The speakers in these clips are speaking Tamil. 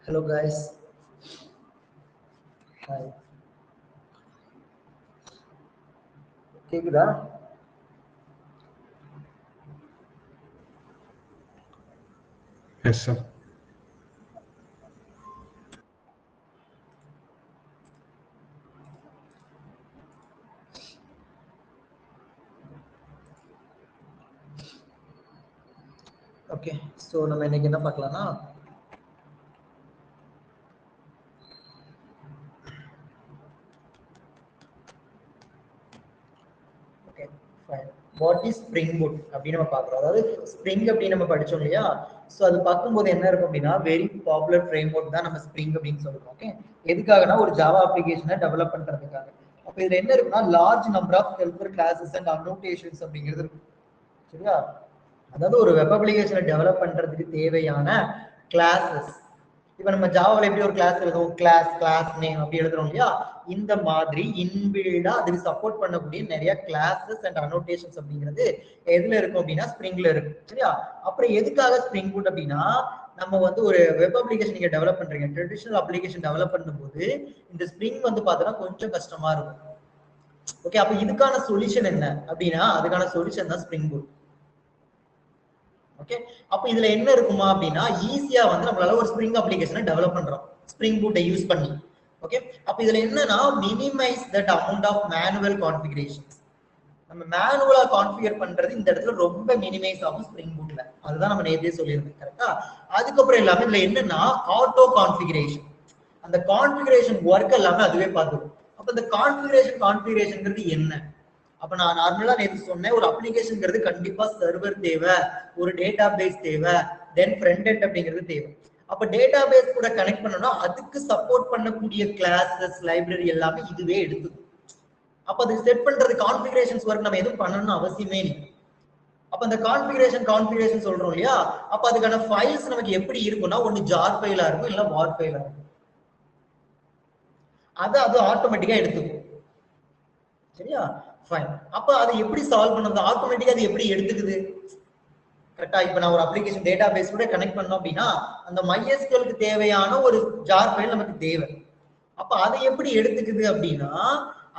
Hello guys. Hi. கேக்குதா? Yes, sir. ஓகே, ஸோ நம்ம இன்னைக்கு என்ன பார்க்கலாம்னா okay fine, what is Spring Boot அப்படின்னு நம்ம பார்க்குறோம். அதாவது ஸ்ப்ரிங் அப்படின்னு நம்ம படிச்சோம் இல்லையா? ஸோ அது பார்க்கும்போது என்ன இருக்கும் அப்படின்னா, வெரி பாப்புலர் ஃப்ரேம் ஒர்க் தான் நம்ம ஸ்ப்ரிங் அப்படின்னு சொல்றோம். ஓகே, எதுக்காகனா ஒரு ஜாவா அப்ளிகேஷனை டெவலப் பண்றதுக்காக. அப்போ இதுல என்ன இருக்குன்னா, large number of helper classes and annotations அப்படிங்கிறது இருக்கும். சரியா? அதாவது ஒரு வெப் அப்ளிகேஷனை டெவலப் பண்றதுக்கு தேவையான கிளாஸஸ். இப்ப நம்ம ஜாவால எப்படி ஒரு கிளாஸ் எழுதுவோம், கிளாஸ் நேம் அப்படி எழுதுறோம் இல்லையா? இந்த மாதிரி இன்பில்டா அதுக்கு சப்போர்ட் பண்ணக்கூடிய நிறைய கிளாஸஸ் அண்ட் அனோட்டேஷன்ஸ் அப்படிங்கிறது எதுல இருக்கும் அப்படின்னா ஸ்ப்ரிங்ல இருக்கு. சரியா? அப்புறம் எதுக்காக ஸ்ப்ரிங் பூட் அப்படின்னா, நம்ம வந்து ஒரு வெப் அப்ளிகேஷன் நீங்க டெவலப் பண்றீங்க, ட்ரெடிஷனல் அப்ளிகேஷன் டெவலப் பண்ணும்போது இந்த ஸ்ப்ரிங் வந்து பார்த்தோன்னா கொஞ்சம் கஷ்டமா இருக்கும். ஓகே, அப்ப இதுக்கான சொல்யூஷன் என்ன அப்படின்னா, அதுக்கான சொல்யூஷன் தான் ஸ்ப்ரிங் பூட். ஓகே, அப்ப இதுல என்ன இருக்குமா அப்படின்னா, ஈஸியா வந்து நம்மளால ஒரு ஸ்ப்ரிங் அப்ளிகேஷனை டெவலப் பண்றோம் ஸ்ப்ரிங் பூட்டை யூஸ் பண்ணி. ஓகே, அப்ப இதுல என்னன்னா, minimize that amount of manual configurations. நம்ம மேனுவலா கான்ஃபிகர் பண்றது இந்த இடத்துல ரொம்ப மினிமைஸ் ஆகும் ஸ்ப்ரிங் பூட்ல. அதுதான் நம்ம நேத்தே சொல்லியிருந்தோம். கரெக்டா? அதுக்கப்புறம் எல்லாமே இதுல என்னன்னா ஆட்டோ கான்ஃபிகரேஷன். அந்த கான்ஃபிகரேஷன் ஒர்க் எல்லாமே அதுவே பார்த்துக்கும். அப்ப இந்த கான்ஃபிகரேஷன்ங்கிறது என்ன? அப்ப நான் நார்மலா நேற்று சொன்னேன், ஒரு அப்ளிகேஷன்ங்கிறது கண்டிப்பா சர்வர் தேவை, ஒரு டேட்டா பேஸ் தேவை, தென் ஃப்ரண்ட் எண்ட் அப்படிங்கிறது தேவை. அப்ப டேட்டா பேஸ் கூட கனெக்ட் பண்ணணும்னா அதுக்கு சப்போர்ட் பண்ணக்கூடிய கிளாஸஸ் லைப்ரரி எல்லாமே இதுவே எடுத்துக்கும். அப்ப அது செட் பண்றது கான்ஃபிகரேஷன்ஸ் ஒர்க் நம்ம எதுவும் பண்ணணும்னு அவசியமே இல்லை. அப்ப அந்த கான்ஃபிகரேஷன் சொல்றோம் இல்லையா? அப்ப அதுக்கான ஃபைல்ஸ் நமக்கு எப்படி இருக்கும்னா, ஒன்னு ஜார் ஃபைலா இருக்கும், இல்ல வார் ஃபைலா இருக்கும். அது ஆட்டோமேட்டிக்கா எடுத்துக்கும். சரியா? ஃபைன். அப்ப அதை எப்படி சால்வ் பண்ணது? ஆட்டோமேட்டிக்கா அது எப்படி எடுத்துக்குது? கரெக்டா? இப்ப நான் ஒரு அப்ளிகேஷன் டேட்டா பேஸ் கூட கனெக்ட் பண்ணோம் அப்படின்னா, அந்த MySQLக்கு தேவையான ஒரு ஜார் ஃபைல் நமக்கு தேவை. அப்ப அதை எப்படி எடுத்துக்குது அப்படின்னா,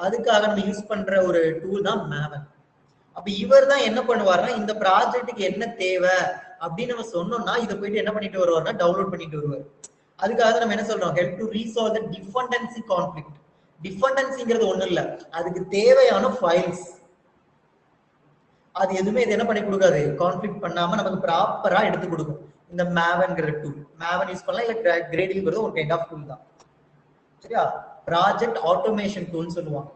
அதுக்காக நம்ம யூஸ் பண்ற ஒரு டூல் தான் Maven. அப்ப இவர் தான் என்ன பண்ணுவாருன்னா, இந்த ப்ராஜெக்ட்டுக்கு என்ன தேவை அப்படின்னு நம்ம சொன்னோம்னா, இதை போயிட்டு என்ன பண்ணிட்டு வருவாருன்னா, டவுன்லோட் பண்ணிட்டு வருவார். அதுக்காக நம்ம என்ன சொல்றோம், help to resolve the dependency conflict. டிபெண்டன்சிங்கிறது ஒண்ணு இல்ல, அதுக்கு தேவையான ஃபைல்ஸ். அது எதுவுமே இது என்ன பண்ணி கொடுக்காது, கான்ஃப்ளிக்ட் பண்ணாம நமக்கு ப்ராப்பரா எடுத்து கொடுக்கும் இந்த Mavenங்கிற டூல். Maven யூஸ் பண்ணலாம், இல்ல கிரேடிங்கிறது ஒரு கைண்ட் ஆஃப் டூல் தான். சரியா? ப்ராஜெக்ட் ஆட்டோமேஷன் டூல் சொல்லுவாங்க.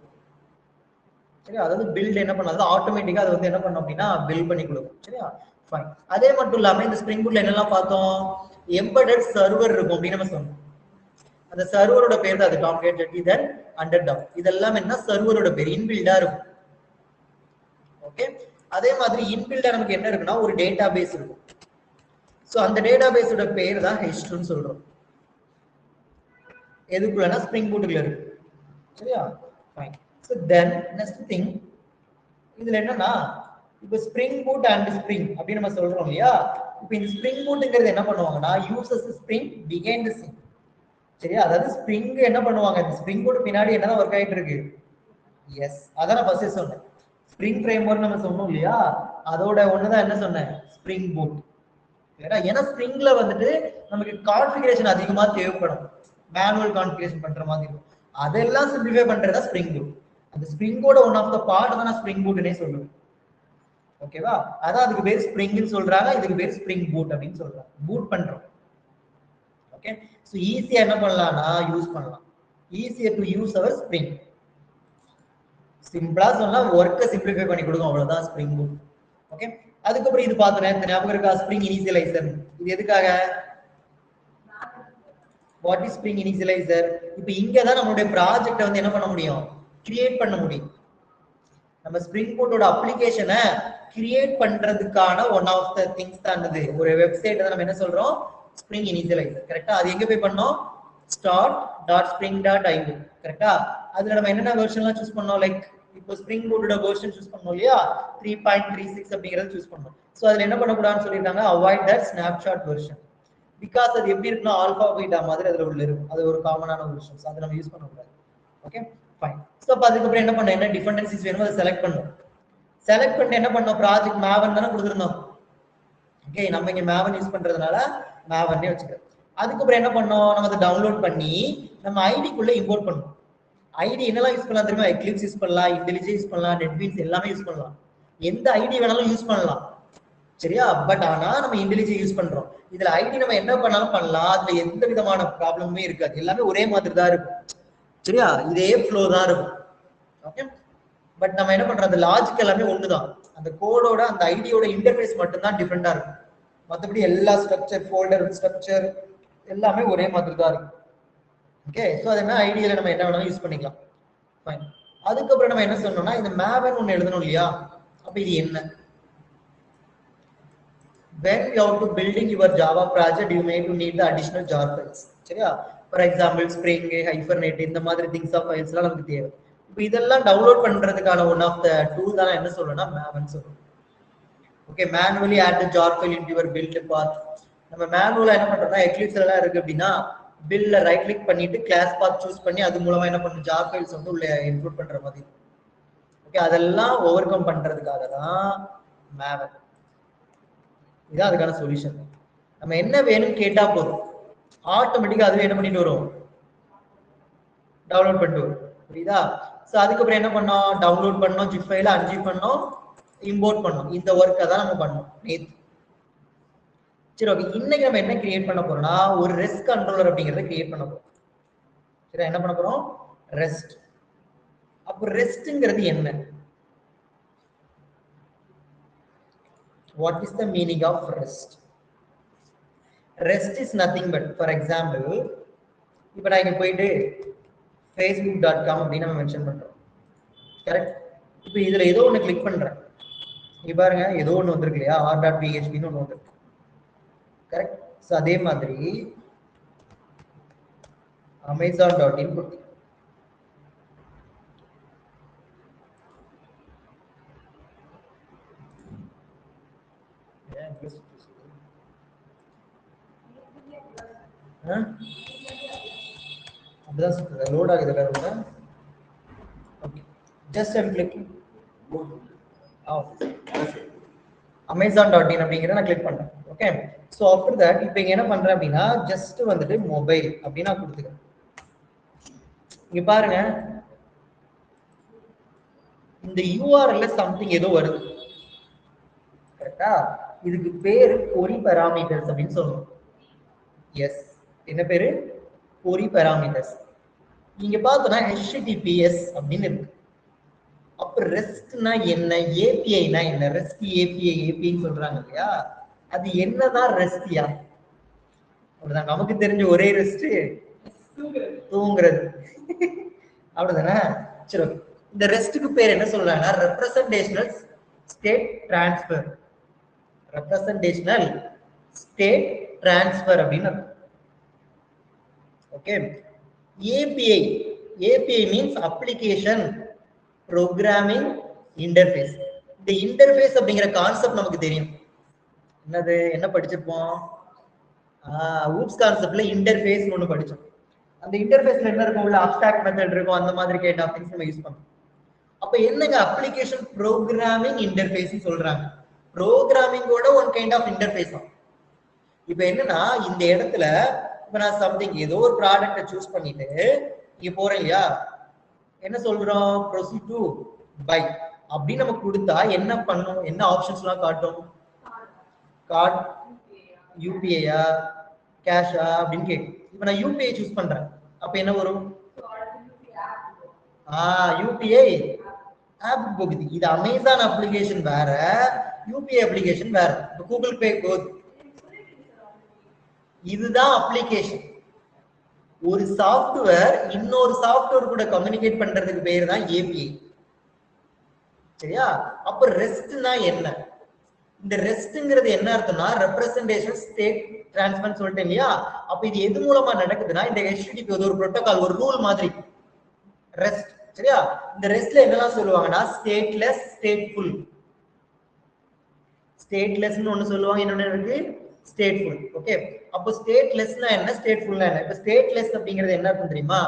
சரியா? அதாவது பில்ட் என்ன பண்ணாது, ஆட்டோமேட்டிக்கா அது வந்து என்ன பண்ணும் அப்படின்னா பில்ட் பண்ணி கொடுக்கும். சரியா? ஃபைன். அதே மட்டும் இல்லாம இந்த ஸ்ப்ரிங் பூட்ல என்னெல்லாம் பார்த்தோம், எம்பெடட் சர்வர் இருக்கும் அப்படின்னு நம்ம சொன்னோம். அந்த சர்வரோட பேர் தான் அது டாம்கேட் ஜெட்டி தென் அண்டர் டாம். இதெல்லாம் என்ன சர்வரோட பேர், இன்பில்டா இருக்கும். ஓகே, அதே மாதிரி இன்பில்டா நமக்கு என்ன இருக்குன்னா ஒரு டேட்டா பேஸ் இருக்கும். சோ அந்த டேட்டா பேஸோட பேர் தான் H2ன்னு சொல்றோம். எதுக்குள்ளனா ஸ்ப்ரிங் பூட்டுக்குள்ள இருக்கு. சரியா? Fine. So then next thing, இதுல என்னன்னா இப்போ ஸ்ப்ரிங் பூட் அண்ட் ஸ்ப்ரிங் அப்படி நம்ம சொல்றோம் இல்லையா? இப்போ இந்த ஸ்ப்ரிங் பூட்ங்கிறது என்ன பண்ணுவாங்கன்னா, uses spring behind the scene. சரியா? அதாவது ஸ்ப்ரிங் என்ன பண்ணுவாங்க, இந்த ஸ்ப்ரிங் பூட் பின்னாடி என்னதான் ஒர்க் ஆயிட்டு இருக்கு. எஸ், அதான் நான் ஃபர்ஸ்ட் சொன்னேன், ஸ்ப்ரிங் ஃப்ரேம்வொர்க் நம்ம சொன்னோம் இல்லையா? அதோட ஒண்ணுதான் என்ன சொன்னேன், ஸ்ப்ரிங் பூட். ஏன்னா ஸ்ப்ரிங்ல வந்துட்டு நமக்கு கான்ஃபிகரேஷன் அதிகமா தேவைப்படும், மேனுவல் கான்ஃபிகரேஷன் பண்ற மாதிரி இருக்கும். அதெல்லாம் சிம்பிளிஃபை பண்றதா ஸ்ப்ரிங் பூட். அந்த ஸ்ப்ரிங்கோட ஒன் ஆஃப் த பார்ட் தான் நான் ஸ்ப்ரிங் பூட்னே சொல்லுவேன். ஓகேவா? அதான் அதுக்கு பேர் ஸ்ப்ரிங்னு சொல்றாங்க, இதுக்கு பேர் ஸ்ப்ரிங் பூட் அப்படின்னு சொல்றாங்க. பூட் பண்றோம். ஓகே, சோ ஈஸியா என்ன பண்ணலாம்னா யூஸ் பண்ணலாம். Easier to use our spring. சிம்பிளா சொன்னா ஒர்க்கை சிம்பிளிஃபை பண்ணி கொடுக்கும், அவ்வளவுதான் ஸ்ப்ரிங் பூட். ஓகே, அதுக்கப்புறம் இது பார்த்தோம், ஞாபகம் இருக்கா, ஸ்ப்ரிங் இனிஷியலைசர். இது எதுக்காக, வாட் இஸ் ஸ்ப்ரிங் இனிஷியலைசர்? இப்போ இங்க தான் நம்மளுடைய ப்ராஜெக்ட்டை வந்து என்ன பண்ண முடியும், கிரியேட் பண்ண முடியும். நம்ம ஸ்ப்ரிங் பூட்டோட அப்ளிகேஷனை கிரியேட் பண்றதுக்கான ஒன் ஆஃப் த திங்ஸ் தான் இது. ஒரு வெப்சைட் தான் நம்ம என்ன சொல்றோம், ஸ்ப்ரிங் இனிஷியலைசர். கரெக்டா? அது எங்க போய் பண்ணோம், start.spring.io. கரெக்டா? அதுல நம்ம என்னென்ன வெர்ஷன்லாம் சூஸ் பண்ணோம், லைக் இப்போ ஸ்ப்ரிங் பூட்டோட வெர்ஷன் சூஸ் பண்ணோம் இல்லையா, 3.36 அப்படிங்கறது சூஸ் பண்ணோம். சோ அதுல என்ன பண்ணக்கூடாதுன்னு சொல்லியிருக்காங்க, avoid that snapshot version. Because அது எப்படி இருக்குன்னா ஆல்பா பீட்டா மாதிரி அதுல உள்ள இருக்கும். அது ஒரு காமனான ஒரு விஷயம். அதை நம்ம யூஸ் பண்ண கூடாது. Okay fine. ஸோ அப்போ அதுக்கப்புறம் என்ன பண்ணோம், என்ன டிபெண்டன்சிஸ் வேணுமோ அதை செலக்ட் பண்ணோம். செலக்ட் பண்ணிட்டு என்ன பண்ணோம், ப்ராஜெக்ட் மேவன் தானே கொடுத்துருந்தோம். ஓகே, நம்ம இங்க மேவன் யூஸ் பண்றதுனால மேவன்னே வச்சுக்கிறோம். அதுக்கப்புறம் என்ன பண்ணோம், நம்ம அதை டவுன்லோட் பண்ணி நம்ம ஐடிக்குள்ள இம்போர்ட் பண்ணோம். ஐடி என்னெல்லாம் யூஸ் பண்ணலாம் தெரியுமா, எக்லிப்ஸ் யூஸ் பண்ணலாம், IntelliJ யூஸ் பண்ணலாம், NetBeans எல்லாமே யூஸ் பண்ணலாம். எந்த ஐடி வேணாலும் யூஸ் பண்ணலாம். சரியா, பட் ஆனா நம்ம IntelliJ யூஸ் பண்றோம். இதுல ஐடி நம்ம என்ன பண்ணாலும் பண்ணலாம், அதுல எந்த விதமான ப்ராப்ளமுமே இருக்காது, எல்லாமே ஒரே மாதிரி தான் இருக்கும். சரியா, இதே ஃப்ளோ தான் இருக்கும். ஓகே, பட் நம்ம என்ன பண்றோம், அந்த லாஜிக் எல்லாமே ஒண்ணுதான். அந்த கோடோட அந்த ஐடியோட இன்டர்ஃபேஸ் மட்டும் தான் டிஃபரெண்டா இருக்கும். மற்றபடி எல்லா ஸ்ட்ரக்சர், ஃபோல்டர் ஸ்ட்ரக்சர் எல்லாமே ஒரே மாதிரி தான் இருக்கும். ஓகே, ஸோ அதே மாதிரி ஐடியில நம்ம என்ன வேணாலும் யூஸ் பண்ணிக்கலாம். ஃபைன். அதுக்கப்புறம் நம்ம என்ன சொன்னோம்னா, இந்த மேவன் ஒன்று எழுதணும் இல்லையா. அப்ப இது என்ன, when you have to building your Java project, you may to need the additional jar files. சரியா, ஃபார் எக்ஸாம்பிள் ஸ்ப்ரிங், ஹைபர்நெட் இந்த மாதிரி திங்ஸ் ஆஃப் ஃபைல்ஸ் எல்லாம் நமக்கு தேவை. இப்போ இதெல்லாம் டவுன்லோட் பண்றதுக்கான ஒன் ஆஃப் த டூல் தான் என்ன சொல்லணும்னா மேவன் சொல்றோம். Okay, manually add the jar file into your build path. நம்ம மேனுவலா என்ன பண்றோம்னா, எக்லிப்ஸ் எல்லாம் இருக்கு அப்படின்னா பில்ல ரைட் கிளிக் பண்ணிட்டு கிளாஸ் பாத் சூஸ் பண்ணி அது மூலமா என்ன பண்ணும், ஜார் ஃபைல்ஸ் வந்து உள்ள இன்க்ளூட் பண்ற மாதிரி. ஓகே, அதெல்லாம் ஓவர் கம் பண்றதுக்காக தான் மேவன். இதான் அதுக்கான சொல்யூஷன். நம்ம என்ன வேணும்னு கேட்டா போதும், ஆட்டோமேட்டிக்கா அதுவே என்ன பண்ணிட்டு வரும், டவுன்லோட் பண்ணிட்டு வரும். புரியுதா? ஸோ அதுக்கப்புறம் என்ன பண்ணோம், டவுன்லோட் பண்ணோம், ஜிப் ஃபைல அன்ஜிப் பண்ணோம், இம்போர்ட் பண்ணோம். இந்த ஒர்க்கை தான் நம்ம பண்ணோம் நேத்து. சரி, ஓகே, இன்னைக்கு நம்ம என்ன கிரியேட் பண்ண போறோம்னா, ஒரு ரெஸ்ட் கண்ட்ரோலர் அப்படிங்கறத கிரியேட் பண்ண போறோம். சரி, என்ன பண்ண போறோம், ரெஸ்ட். அப்போ ரெஸ்ட்ங்கிறது என்ன, what is the meaning of rest? Rest is nothing but, for example, இப்போ நான் இங்க போயிட்டு facebook.com அப்படின்னு நம்ம மென்ஷன் பண்றோம். கரெக்ட். இப்போ இதுல ஏதோ ஒன்று கிளிக் பண்றேன், இங்க பாருங்க ஏதோ ஒன்று வந்திருக்கு இல்லையா, r.phpன்னு ஒன்று வந்திருக்கு. கரெக்ட். ஸோ அதே மாதிரி amazon.in கொடுத்து அப்படிதான் சொல்றது, லோட் ஆகுது வேற. Okay, just I'm clicking amazon.in அப்படிங்கறத நான் கிளிக் பண்றேன். ஓகே, ஸோ ஆஃப்டர் தட் இப்போ இங்க என்ன பண்றேன் அப்படின்னா, ஜஸ்ட் வந்துட்டு மொபைல் அப்படின்னு நான் கொடுத்துக்கிறேன். இங்க பாருங்க, இந்த URL சம்திங் ஏதோ வருது. கரெக்டா, இதுக்கு பேரு query parameters அப்படின்னு சொல்லணும். எஸ், என்ன பேரு, query parameters. நீங்க பார்த்தோம்னா HTTPS அப்படின்னு இருக்கு. அப்ப ரெஸ்ட்னா என்ன, ஏபிஐனா என்ன, ரெஸ்ட் ஏபிஐன்னு சொல்றாங்க இல்லையா, அது என்னதான் ரெஸ்ட்யா? அப்படிதான் நமக்கு தெரிஞ்ச ஒரே ரெஸ்ட் தூங்குறது. அப்படிதானே? சரி, இந்த ரெஸ்ட்டுக்கு பேர் என்ன சொல்றாங்கன்னா, representational state transfer. Representational state transfer அப்படின்னு. Okay, API means application programming interface. இந்த இன்டர்ஃபேஸ் அப்படிங்கிற கான்செப்ட் நமக்கு தெரியும். என்னது, என்ன படிச்சிருப்போம், ஊப்ஸ் கான்செப்ட்ல இன்டர்ஃபேஸ் ஒன்று படிச்சோம். அந்த இன்டர்ஃபேஸ்ல என்ன இருக்கும், உள்ள அப்ஸ்ட்ராக்ட் மெத்தட் இருக்கும், அந்த மாதிரி கைண்ட் ஆஃப் திங்ஸ் நம்ம யூஸ் பண்ணோம். அப்ப என்னங்க அப்ளிகேஷன் ப்ரோக்ராமிங் இன்டர்ஃபேஸ் சொல்றாங்க. ப்ரோக்ராமிங்கோட ஒன் கைண்ட் ஆஃப் இன்டர்ஃபேஸ். இப்போ என்னன்னா, இந்த இடத்துல இப்ப நான் சம்திங் ஏதோ ஒரு ப்ராடக்ட்டை சூஸ் பண்ணிட்டு இங்க போறேன் இல்லையா, என்ன சொல்றோம், ப்ரொசீட் டு பை அப்படின்னு நம்ம கொடுத்தா என்ன பண்ணும், என்ன ஆப்ஷன்ஸ் எல்லாம் காட்டும், கார்டு, யூபிஐயா, கேஷா அப்படின்னு கேட்கும். இப்ப நான் யூபிஐ சூஸ் பண்றேன், அப்ப என்ன வரும், யூபிஐ ஆப் போகுது. இது அமேசான் அப்ளிகேஷன் வேற, யூபிஐ அப்ளிகேஷன் வேற. இப்போ கூகுள் பே போகுது, இதுதான் அப்ளிகேஷன். ஒரு சாஃப்ட்வேர் இன்னொரு சாஃப்ட்வேர் கூட கம்யூனிகேட் பண்றதுக்கு பேர் தான் ஏபிஐ. சரியா, அப்ப ரெஸ்ட்னா என்ன, இந்த ரெஸ்ட்ங்கிறது என்ன அர்த்தம்னா, ரெப்ரசன்டேஷன் ஸ்டேட் டிரான்ஸ்ஃபர் சொல்லிட்டேன் இல்லையா. அப்ப இது எது மூலமா நடக்குதுன்னா, இந்த HTTP ஒரு புரோட்டோகால், ஒரு ரூல் மாதிரி ரெஸ்ட். சரியா, இந்த ரெஸ்ட்ல என்னெல்லாம் சொல்லுவாங்கன்னா, ஸ்டேட்லெஸ், ஸ்டேட்ஃபுல். ஸ்டேட்லெஸ்னு ஒண்ணு சொல்லுவாங்க, இன்னொன்னு இருக்கு ஸ்டேட்ஃபுல். ஓகே, அப்போ ஸ்டேட்லெஸ்னா என்ன, ஸ்டேட்ஃபுல்னா என்ன? இப்போ ஸ்டேட்லெஸ் அப்படிங்கிறது என்ன அர்த்தம் தெரியுமா?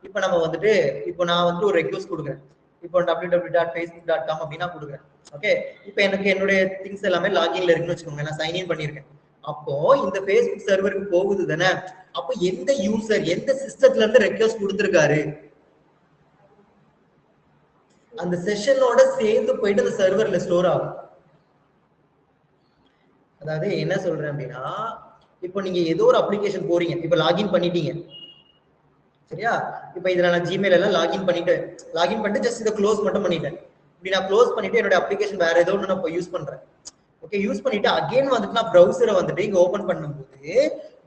இப்போ நம்ம வந்துட்டு இப்போ நான் வந்து ஒரு ரெக்வெஸ்ட் கொடுக்குறேன். இப்போ www.facebook.com அப்படின்னா கொடுக்குறேன். ஓகே, இப்போ எனக்கு என்னுடைய திங்ஸ் எல்லாமே லாகின்ல இருக்குன்னு வச்சுக்கோங்க, நான் சைன்இன் பண்ணியிருக்கேன். அப்போ இந்த ஃபேஸ்புக் சர்வருக்கு போகுது தானே, அப்போ எந்த யூசர் எந்த சிஸ்டத்துல இருந்து ரெக்வெஸ்ட் கொடுத்துருக்காரு அந்த செஷனோட சேர்ந்து போயிட்டு அந்த சர்வர்ல ஸ்டோர் ஆகும். அதாவது என்ன சொல்றேன் அப்படின்னா, இப்போ நீங்க ஏதோ ஒரு அப்ளிகேஷன் போறீங்க, இப்போ லாகின் பண்ணிட்டீங்க சரியா? இப்போ இதுல நான் ஜிமெயில் எல்லாம் லாகின் பண்ணிட்டு ஜஸ்ட் இதை க்ளோஸ் மட்டும் பண்ணிட்டேன். இப்படி நான் க்ளோஸ் பண்ணிட்டு என்னோட அப்ளிகேஷன் வேற ஏதோ ஒன்று நான் இப்போ யூஸ் பண்றேன். ஓகே, யூஸ் பண்ணிட்டு அகைன் வந்துட்டு நான் ப்ரௌசரை வந்துட்டு இங்க ஓபன் பண்ணும்போது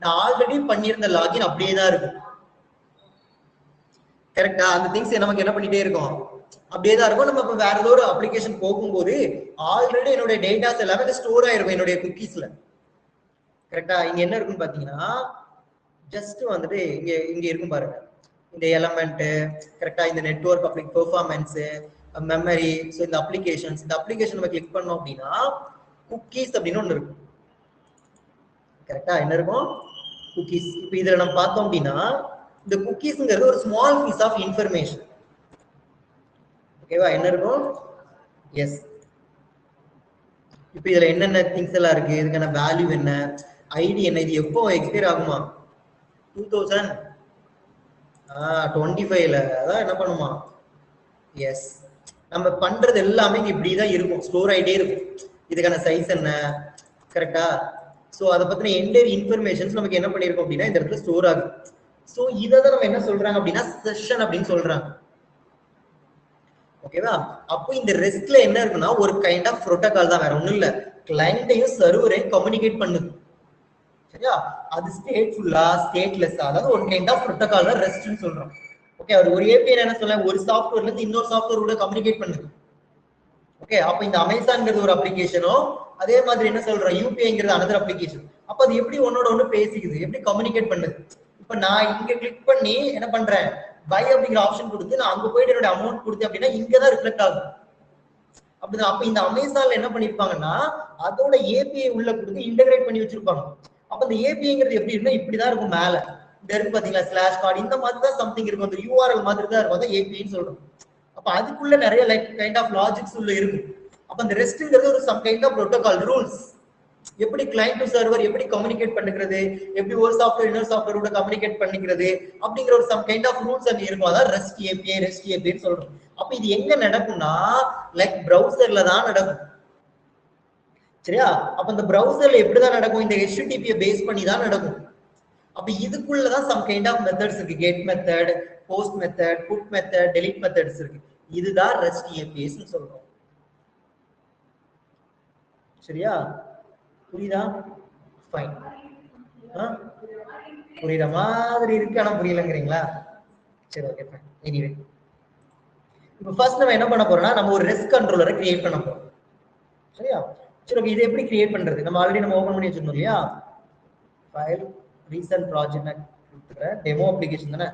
நான் ஆல்ரெடி பண்ணியிருந்த லாகின் அப்படியே தான் இருக்கும். கரெக்டா? அந்த திங்ஸ் நமக்கு என்ன பண்ணிட்டே இருக்கும், அப்படியே தான் இருக்கும். நம்ம வேற ஏதோ ஒரு அப்ளிகேஷன் போகும்போது ஆல்ரெடி என்னுடைய டேட்டாஸ் எல்லாமே ஸ்டோர் ஆயிருக்கும் என்னுடைய குக்கீஸ்ல. கரெக்டா? இங்க என்ன இருக்குன்னு பாத்தீங்கன்னா, ஜஸ்ட் வந்துட்டு இங்க இங்க இருக்கும் பாருங்க, இந்த எலமெண்ட் கரெக்டா, இந்த நெட்வொர்க் அப்ளிக் பெர்ஃபார்மன்ஸ், மெமரி, ஸோ இந்த அப்ளிகேஷன்ஸ், இந்த அப்ளிகேஷன் நம்ம கிளிக் பண்ணோம் அப்படின்னா குக்கீஸ் அப்படின்னு ஒன்று இருக்கும். கரெக்டா? என்ன இருக்கும்? குக்கீஸ். இப்போ இதுல நம்ம பார்த்தோம் அப்படின்னா இந்த குக்கீஸ்ங்கிறது ஒரு ஸ்மால் பீஸ் ஆஃப் இன்ஃபர்மேஷன். ஓகேவா? என்ன இருக்கும்? எஸ். இப்போ இதுல என்னென்ன திங்ஸ் எல்லாம் இருக்கு, இதுக்கான வேல்யூ என்ன, ஐடி என்ன, இது எப்போ எக்ஸ்பயர் ஆகுமா? 2025ல அதான் என்ன பண்ணுமா? எஸ். நம்ம பண்றது எல்லாமே இப்படிதான் இருக்கும், ஸ்டோர் ஆயிட்டே இருக்கும். இதுக்கான சைஸ் என்ன, கரெக்டா? சோ அதை பத்தின என்டையர் இன்ஃபர்மேஷன்ஸ் நமக்கு என்ன பண்ணிருக்கோம் அப்படின்னா இந்த இடத்துல ஸ்டோர் ஆகுது. சோ இதை தான் நம்ம என்ன சொல்றாங்க அப்படின்னா செஷன் அப்படின்னு சொல்றாங்க. ஓகேவா? அப்போ இந்த ரெஸ்ட்ல என்ன இருக்குன்னா ஒரு கைண்ட் ஆஃப் புரோட்டோகால் தான், வேற ஒண்ணும் இல்ல. கிளைண்ட்டையும் சர்வரையும் கம்யூனிகேட் பண்ணுது. சரியா? அது ஸ்டேட்ஃபுல்லா ஸ்டேட்லெஸ்ஸா, அதாவது ஒரு கைண்ட் ஆஃப் புரோட்டோகால் தான் ரெஸ்ட்னு சொல்றோம். ஓகே, அவர் ஒரு ஏபிஐ என்ன சொல்ல, ஒரு சாஃப்ட்வேர்ல இருந்து இன்னொரு சாஃப்ட்வேர் கூட கம்யூனிகேட் பண்ணுது. ஓகே, அப்ப இந்த அமேசான்ங்கிறது ஒரு அப்ளிகேஷனோ, அதே மாதிரி என்ன சொல்றோம் யூபிஐங்கிறது அனதர் அப்ளிகேஷன். அப்ப அது எப்படி ஒன்னோட ஒண்ணு பேசிக்குது, எப்படி கம்யூனிகேட் பண்ணுது? இப்ப நான் இங்க கிளிக் பண்ணி என்ன பண்றேன், பை அப்படிங்கிற ஆப்ஷன் கொடுத்து நான் அங்க போயிட்டு என்னோட அமௌண்ட் கொடுத்து அப்படின்னா இங்கதான் ரிஃப்ளெக்ட் ஆகும். அப்படிதான். அப்ப இந்த அமேசான்ல என்ன பண்ணிருப்பாங்கன்னா அதோட ஏபிஐ உள்ள கொடுத்து இன்டகிரேட் பண்ணி வச்சிருப்பாங்க. அப்ப இந்த ஏபிஐங்கிறது எப்படி இருக்குன்னா இப்படிதான் இருக்கும். மேல இந்த இருக்கு பாத்தீங்களா ஸ்லாஷ் கார்டு, இந்த மாதிரி தான் சம்திங் இருக்கும், அந்த யூஆர்எல் மாதிரி தான் இருக்கும், அதான் ஏபிஐன்னு சொல்றோம். அப்ப அதுக்குள்ள நிறைய லைக் கைண்ட் ஆஃப் லாஜிக்ஸ் உள்ள இருக்கும். அப்ப அந்த ரெஸ்ட்ங்கிறது ஒரு some kind of protocol rules, எப்படி கிளைண்ட் டு சர்வர் எப்படி கம்யூனிகேட் பண்ணிக்கிறது, எப்படி ஒரு சாஃப்ட்வேர் இன்னொரு சாஃப்ட்வேர் கூட கம்யூனிகேட் பண்ணிக்கிறது அப்படிங்கிற ஒரு சம் கைண்ட் ஆஃப் ரூல்ஸ் அங்க இருக்கும். அதான் ரெஸ்ட் ஏபிஐன்னு சொல்றோம். அப்ப இது எங்க நடக்கும்னா லைக் பிரவுசர்ல தான் நடக்கும். சரியா? அப்ப இந்த பிரவுசர்ல எப்படிதான் நடக்கும், இந்த HTTP பேஸ் பண்ணி தான் நடக்கும். அப்ப இதுக்குள்ளதான் சம் கைண்ட் ஆஃப் மெத்தட்ஸ் இருக்கு, get method, post method, put method, delete methods இருக்கு. இதுதான் ரெஸ்ட் ஏபிஐஸ் சொல்றோம். சரியா? புரியுதா? ஃபைன். புரியுற மாதிரி இருக்கு, ஆனா புரியலங்கிறீங்களா? சரி, ஓகே ஃபைன். எனிவே இப்போ ஃபர்ஸ்ட் நம்ம என்ன பண்ண போறோம்னா நம்ம ஒரு ரெஸ்ட் கண்ட்ரோலரை கிரியேட் பண்ண போறோம். சரியா? சரி, ஓகே. இதை எப்படி கிரியேட் பண்றது? நம்ம ஆல்ரெடி நம்ம ஓபன் பண்ணி வச்சிருந்தோம் இல்லையா? ஃபைல் ரீசன்ட் ப்ராஜெக்ட் கொடுத்துக்கிறேன், டெமோ அப்ளிகேஷன் தானே.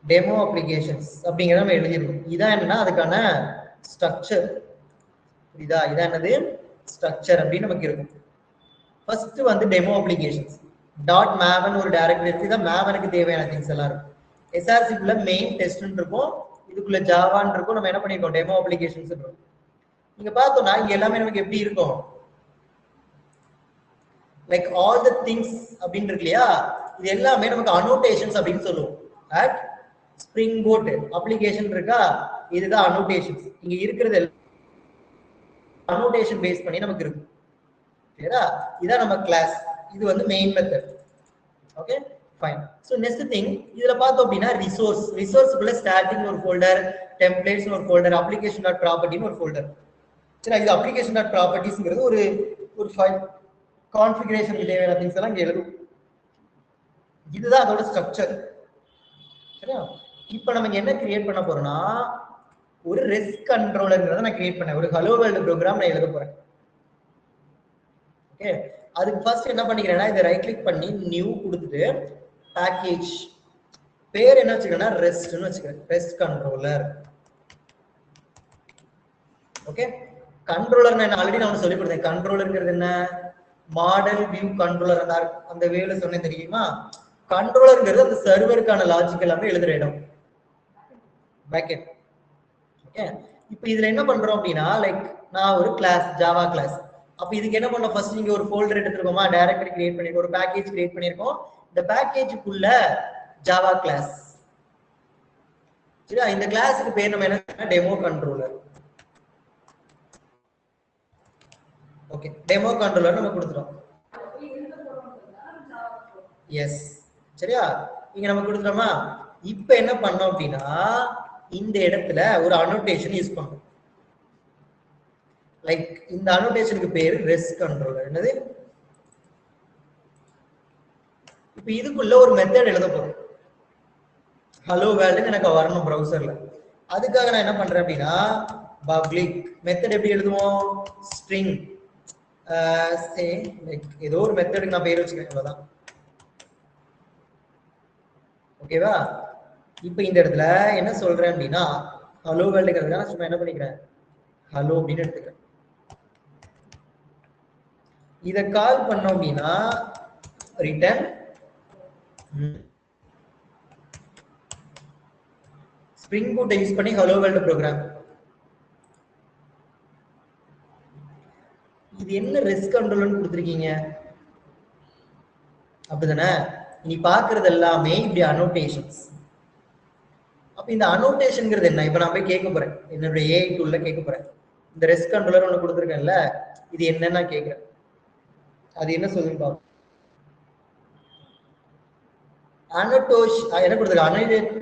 டெமோ அப்ளிகேஷன்ஸ் அப்படிங்கிறத நம்ம எழுதிருக்கோம். இதான் என்னன்னா அதுக்கான ஸ்ட்ரக்சர். புரியுதா? இதான் என்னது ஸ்ட்ரக்சர் அப்படின்னு நமக்கு இருக்கும். ஃபர்ஸ்ட் வந்து டெமோ அப்ளிகேஷன்ஸ் டாட் மேவன் ஒரு டைரக்டரி இருக்கு. இதான் மேவனுக்கு தேவையான திங்ஸ் எல்லாம் இருக்கும். எஸ்ஆர்சிக்குள்ள மெயின் டெஸ்ட்னு இருக்கும், இதுக்குள்ள ஜாவான்னு இருக்கும். நம்ம என்ன பண்ணிருக்கோம், டெமோ அப்ளிகேஷன்ஸ் இருக்கும். நீங்க பார்த்தோம்னா இங்க எல்லாமே நமக்கு எப்படி இருக்கும், லைக் ஆல் தி திங்ஸ் அப்படின்னு இருக்கு இல்லையா? இது எல்லாமே நமக்கு அனோட்டேஷன்ஸ் அப்படின்னு சொல்லுவோம். அட் ஸ்ப்ரிங் போட் அப்ளிகேஷன் இருக்கா, இதுதான் அனோட்டேஷன்ஸ். இங்க இருக்கிறது அனோட்டேஷன் பேஸ் பண்ணி நமக்கு இருக்கு. சரியா? இதான் நம்ம கிளாஸ். இது வந்து main method. Okay fine. So next thing இதுல பார்த்தோம் அப்படின்னா ரிசோர்ஸ்க்குள்ள ஸ்டாட்டிக் ஒரு ஃபோல்டர், டெம்ப்ளேட்ஸ் ஒரு ஃபோல்டர், அப்ளிகேஷன் டாட் ப்ராப்பர்ட்டின்னு ஒரு ஃபோல்டர். சரி, இது அப்ளிகேஷன் டாட் ப்ராப்பர்ட்டிஸ்ங்கிறது ஒரு ஃபைல் கான்ஃபிகரேஷன் தேவையான திங்ஸ் எல்லாம் இங்க எழுதும். இதுதான் அதோட ஸ்ட்ரக்சர். சரியா? இப்போ நம்ம என்ன கிரியேட் பண்ண போறோம்னா ஒரு ரெஸ்ட் கண்ட்ரோலர்ங்கிறத நான் கிரியேட் பண்ணேன். ஒரு ஹலோ வேர்ல்ட் ப்ரோக்ராம் நான் எழுத போறேன். ஓகே, அதுக்கு ஃபர்ஸ்ட் என்ன பண்ணிக்கிறேன்னா இதை ரைட் கிளிக் பண்ணி நியூ கொடுத்துட்டு பேக்கேஜ் பேர் என்ன வச்சுக்கிறேன்னா ரெஸ்ட்னு வச்சுக்கிறேன், ரெஸ்ட் கண்ட்ரோலர். ஓகே கண்ட்ரோலர் நான் ஆல்ரெடி நான் சொல்லி கொடுத்தேன். கண்ட்ரோலர்ங்கிறது என்ன? Model view controller. அந்த வேல சொன்னேன் தெரியுமா? கண்ட்ரோலர்ங்கிறது அந்த சர்வருக்கான லாஜிக் எல்லாமே எழுதுற இடம், பேக்கெண்ட். ஓகே, இப்போ இதுல என்ன பண்றோம் அப்படின்னா, லைக் நான் ஒரு கிளாஸ், ஜாவா கிளாஸ். அப்ப இதுக்கு என்ன பண்ணோம்? ஃபர்ஸ்ட் நீங்க ஒரு ஃபோல்டர் எடுத்துருக்கோமா, டைரக்டரி கிரியேட் பண்ணிருக்கோம், ஒரு பேக்கேஜ் கிரியேட் பண்ணிருக்கோம். இந்த பேக்கேஜுக்குள்ள ஜாவா கிளாஸ், சரியா? இந்த கிளாஸுக்கு பேர் நம்ம என்ன? Demo controller. Okay, demo controller நம்ம கொடுத்துறோம். எஸ், சரியா? இங்க நம்ம கொடுத்துறோமா? இப்போ என்ன பண்ணோம் அப்படின்னா, இந்த இடத்துல ஒரு அனோட்டேஷன் யூஸ் பண்றோம். லைக் இந்த அனோட்டேஷனுக்கு பேரு ரெஸ்ட் கண்ட்ரோலர். என்னது? இப்போ இதுக்குள்ள ஒரு மெத்தட் எழுத போறோம். ஹலோ வேர்ல்டு எனக்கு வரணும் ப்ரௌசர்ல. அதுக்காக நான் என்ன பண்றேன் அப்படின்னா, பப்ளிக் மெத்தட் எப்படி எழுதுவோம்? ஸ்ட்ரிங் ஏதோ ஒரு மெத்தடுக்கு நான் பேர் வச்சுக்கிறேன், அவ்வளவுதான். ஓகேவா? இப்போ இந்த இடத்துல என்ன சொல்றேன் அப்படின்னா, ஹலோ வேர்ல்டுங்கிறதுக்கு நான் சும்மா என்ன பண்ணிக்கிறேன், ஹலோ அப்படின்னு எடுத்துக்கிறேன். இதை கால் பண்ணோம் அப்படின்னா ரிட்டர்ன் ஸ்ப்ரிங் பூட்டை யூஸ் பண்ணி ஹலோ வேர்ல்டு ப்ரோக்ராம். இது என்ன ரெஸ்ட் கண்ட்ரோல்னு கொடுத்துருக்கீங்க, அப்படிதானே? நீ பாக்குறது எல்லாமே இப்படி அனோட்டேஷன்ஸ். அப்ப இந்த அனோட்டேஷன்ங்கிறது என்ன? இப்ப நான் போய் கேட்க போறேன், என்னுடைய ஏஐ டூல்ல கேட்க போறேன், இந்த ரெஸ்ட் கண்ட்ரோலர் ஒண்ணு கொடுத்துருக்கேன்ல, இது என்னன்னு நான் கேட்கிறேன். அது என்ன சொல்லுன்னு பாப்போம்.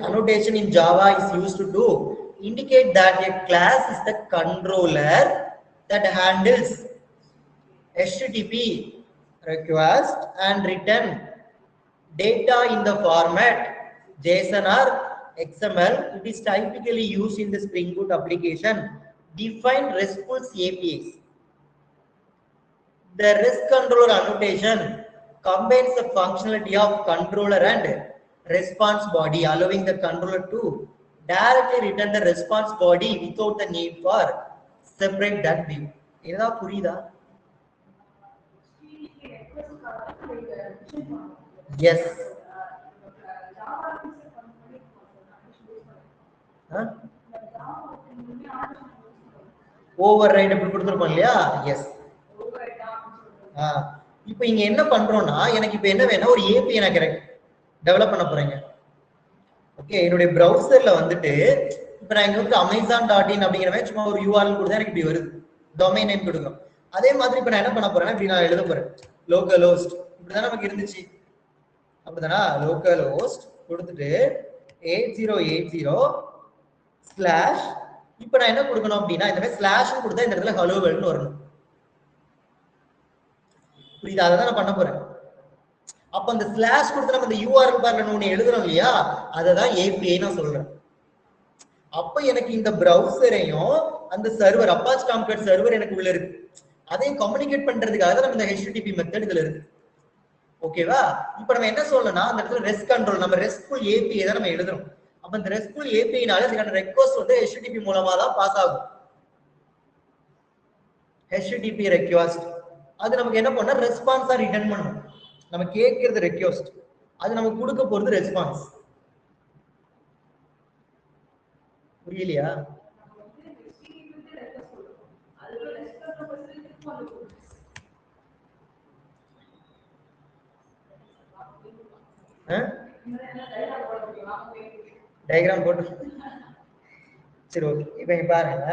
Annotation in Java is used to indicate that a class is the controller that handles HTTP request and return data in the format JSON or XML. It is typically used in the Spring Boot application define RESTful APIs. The REST controller annotation combines the functionality of controller and response body, allowing the controller to directly return the response body without the need for separate that view. Edha purida? Yes. Override அப்படி கொடுத்துருப்போம் இல்லையா? எஸ். இப்போ இங்க என்ன பண்றோம்னா, எனக்கு இப்போ என்ன வேணும், ஒரு ஏபிஐ நான் டெவலப் பண்ண போறேங்க. ஓகே, என்னுடைய ப்ரௌசர்ல வந்துட்டு இப்போ நான் இங்க வந்து amazon.in அப்படிங்கிற மாதிரி சும்மா ஒரு URL கொடுத்தா எனக்கு இப்படி வருது, டொமைன் நேம் கொடுக்குறோம். அதே மாதிரி இப்போ நான் என்ன பண்ண போறேன்னா, இப்படி நான் எழுத போறேன் லோக்கல் ஹோஸ்ட். இப்படிதான் நமக்கு இருந்துச்சு, அப்படிதானா? லோக்கல் ஹோஸ்ட் கொடுத்துட்டு 8080 / இப்போ நான் என்ன கொடுக்கணும் அப்படின்னா, இந்த மாதிரி ஸ்லாஷ் கொடுத்தா இந்த இடத்துல ஹலோ வேர்ல்ட்னு வரணும். புரியுதா? அதை தான் நான் பண்ண போறேன். அப்ப அந்த ஸ்லாஷ் கொடுத்து நம்ம இந்த URL பார்ல ஒண்ணு எழுதுறோம் இல்லையா, அதை தான் API நான் சொல்றேன். அப்ப எனக்கு இந்த ப்ரௌசரையும் அந்த சர்வர் அப்பாச் காம்கேட் சர்வர் எனக்கு உள்ள இருக்கு, அதையும் கம்யூனிகேட் பண்றதுக்காக தான் நம்ம இந்த HTTP மெத்தட் இதுல இருக்கு. ஓகேவா? இப்போ நம்ம என்ன சொல்லணும்னா, அந்த இடத்துல ரெஸ்ட் கண்ட்ரோல், நம்ம ரெஸ்ட்ஃபுல் API தான் நம்ம எழுதுறோம். அப்ப இந்த ரெஸ்ட்ஃபுல் APIனால இதுக்கான ரெக்வெஸ்ட் வந்து HTTP மூலமா தான் பாஸ் ஆகும். HTTP ரெக்வெஸ்ட் அது நமக்கு என்ன பண்ணா, ரெஸ்பான்ஸா ரிட்டர்ன் பண்ணும். நம்ம கேட்கிறது ரெக்வெஸ்ட், அது நமக்கு கொடுக்க போறது ரெஸ்பான்ஸ். புரியலையா? டயக்ராம் போட்டு சரி, ஓகே. இப்போ இங்க பாருங்க,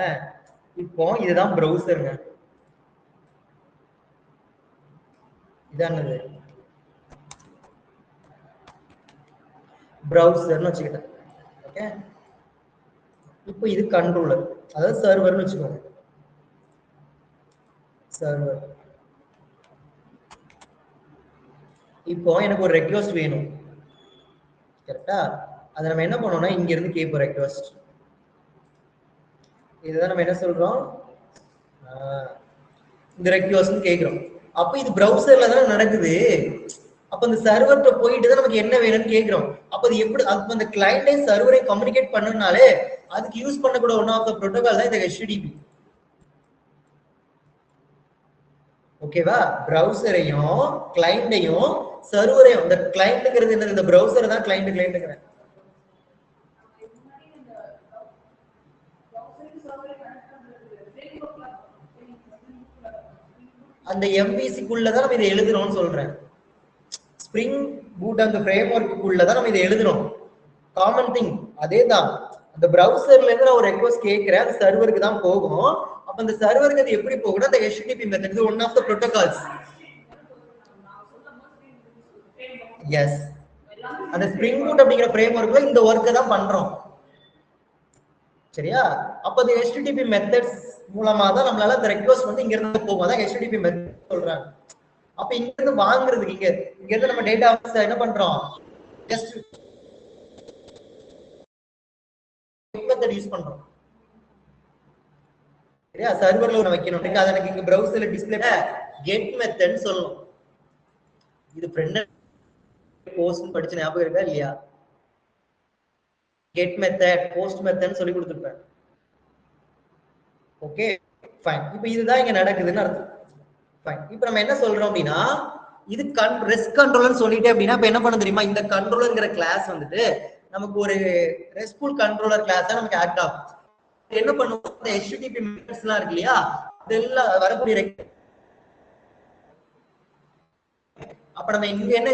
இப்போ இதுதான் ப்ரௌசருங்க. இதானது ப்ரௌசர்னு வச்சுக்கிட்டேன். ஓகே, இப்போ இது கண்ட்ரோலர், அதாவது சர்வர்னு வச்சுக்கோங்க. சர்வர். இப்போ எனக்கு ஒரு ரெக்வெஸ்ட் வேணும், கரெக்டா? அதை நம்ம என்ன பண்ணோம்னா, இங்க இருந்து கேட்போம் ரெக்வெஸ்ட். இதுதான் நம்ம என்ன சொல்றோம், இந்த ரெக்வெஸ்ட் கேட்கிறோம். அப்ப இது ப்ரௌசர்ல தானே நடக்குது. அப்ப இந்த சர்வர்ட்ட போயிட்டு தான் நமக்கு என்ன வேணும்னு கேட்கிறோம். அப்ப அது எப்படி, அப்ப அந்த கிளையண்டே சர்வரை கம்யூனிகேட் பண்ணனாலே அதுக்கு யூஸ் பண்ணக்கூட ஒன் ஆஃப் த புரோட்டோகால் தான் இந்த HTTP. ஓகேவா? பிரவுசரையும் கிளைண்டையும் சர்வரையும், இந்த கிளைண்ட்ங்கிறது என்னது? இந்த பிரவுசர் தான் கிளைண்ட்ங்கிறேன். அந்த MVC-க்குள்ள தான் நம்ம இதை எழுதுறோம்னு சொல்றேன். ஸ்ப்ரிங் பூட் அந்த ஃப்ரேம் ஒர்க்குள்ள தான் நம்ம இதை எழுதுறோம். காமன் திங் அதேதான். அந்த பிரவுசர்ல இருந்து நான் ஒரு ரெக்வெஸ்ட் கேட்கிறேன், அது சர்வருக்கு தான் போகும். அப்ப அந்த சர்வருக்கு அது எப்படி போகும்னா அந்த HTTP மெத்தட் இது one of the protocols. Yes, அந்த ஸ்ப்ரிங் பூட் அப்படிங்கிற ஃப்ரேம் ஒர்க்ல இந்த ஒர்க்கை தான் பண்றோம். சரியா? அப்ப அந்த HTTP மெத்தட்ஸ் மூலமா தான் நம்மளால அந்த ரெக்வெஸ்ட் வந்து இங்க இருந்து போகும். அதான் HTTP மெத்தட் சொல்றாங்க. அப்ப இங்க இருந்து வாங்குறதுக்கு இங்க இருந்து நம்ம டேட்டா என்ன பண்றோம்? ஜஸ்ட் மெத்தட் யூஸ் பண்றோம். சரியா? சர்வர்ல ஒன்னு வைக்கணும். அது எனக்கு இங்க பிரவுசர்ல டிஸ்ப்ளேல கெட் மெத்தட்னு சொல்லணும். இது ஃப்ரண்ட் போஸ்ட் படிச்ச ஞாபகம் இருக்கா இல்லையா? கெட் மெத்தட், போஸ்ட் மெத்தட்னு சொல்லி கொடுத்துருப்பேன். Okay fine. இப்போ இதுதான் இங்க நடக்குதுன்னு அர்த்தம். ஃபைன். இப்போ நம்ம என்ன சொல்றோம் அப்படின்னா இது ரெஸ்ட் கண்ட்ரோலர்னு சொல்லிட்டே அப்படின்னா இப்ப என்ன பண்ண தெரியுமா? இந்த கண்ட்ரோலர்ங்கிற கிளாஸ் வந்துட்டு நமக்கு ஒரு ரெஸ்ட்ஃபுல் கண்ட்ரோலர் கிளாஸா நமக்கு ஆக்ட் ஆகும். என்ன பண்ணுவோம்? இந்த HTTP மெத்தட்ஸ் எல்லாம் இருக்கு இல்லையா? இதெல்லாம் வரக்கூடிய அப்ப நம்ம இங்க என்ன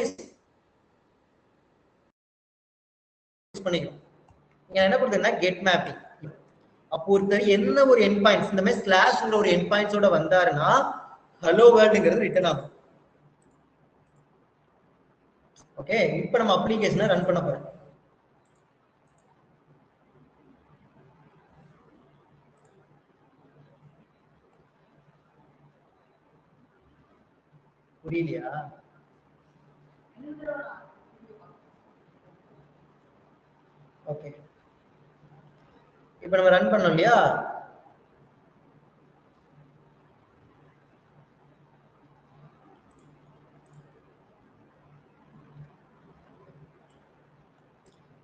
பண்ணிக்கிறோம்? இங்க என்ன பண்ணுதுன்னா கெட் மேப்பிங். அப்போ ஒருத்தர் என்ன ஒரு எண்ட் பாயிண்ட்ஸ் இந்த மாதிரி ஸ்லாஷ்ங்கிற ஒரு எண்ட் பாயிண்ட்ஸோட வந்தாருன்னா ஹலோ வேர்ல்டுங்கிறது ரிட்டர்ன் ஆகும். ஓகே, இப்போ நம்ம அப்ளிகேஷனை ரன் பண்ண போறோம். புரியலையா? ஓகே, இப்போ நம்ம ரன் பண்ணோம் இல்லையா?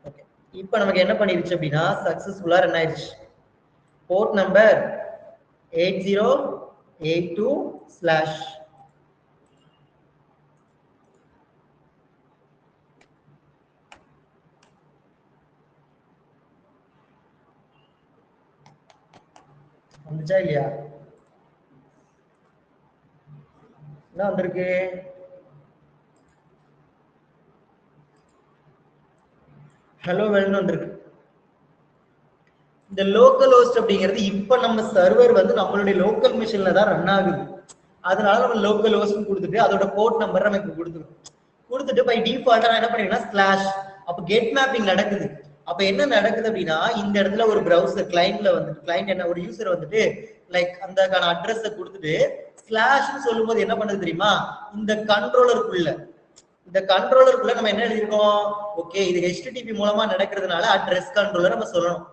ஓகே, இப்போ நமக்கு என்ன பண்ணிருச்சு அப்படின்னா சக்சஸ்ஃபுல்லா ரன் ஆயிடுச்சு. போர்ட் நம்பர் 8082/ வந்துச்சா இல்லையா? என்ன வந்திருக்கு? ஹலோ வேர்ல்ட் வந்திருக்கு. இந்த லோக்கல் ஹோஸ்ட் அப்படிங்கிறது இப்ப நம்ம சர்வர் வந்து நம்மளுடைய லோக்கல் மிஷின்ல தான் ரன் ஆகுது. அதனால நம்ம லோக்கல் ஹோஸ்ட் கொடுத்துட்டு அதோட போர்ட் நம்பர் நமக்கு கொடுத்துட்டு பை டிஃபால்ட்டா என்ன பண்ணிருக்கேன்னா ஸ்லாஷ். அப்ப கெட் மேப்பிங் நடக்குது. அப்ப என்ன நடக்குது அப்படின்னா இந்த இடத்துல ஒரு பிரவுசர் கிளைண்ட்ல வந்துட்டு கிளைண்ட் என்ன ஒரு யூசர் வந்துட்டு லைக் அந்த அட்ரஸ கொடுத்துட்டு ஸ்லாஷ்னு சொல்லும் போது என்ன பண்ணுது தெரியுமா? இந்த கண்ட்ரோலருக்குள்ள நம்ம என்ன எழுதிருக்கோம்? ஓகே, இது HTTP மூலமா நடக்கிறதுனால அட்ரஸ் கண்ட்ரோலர் நம்ம சொல்லணும்.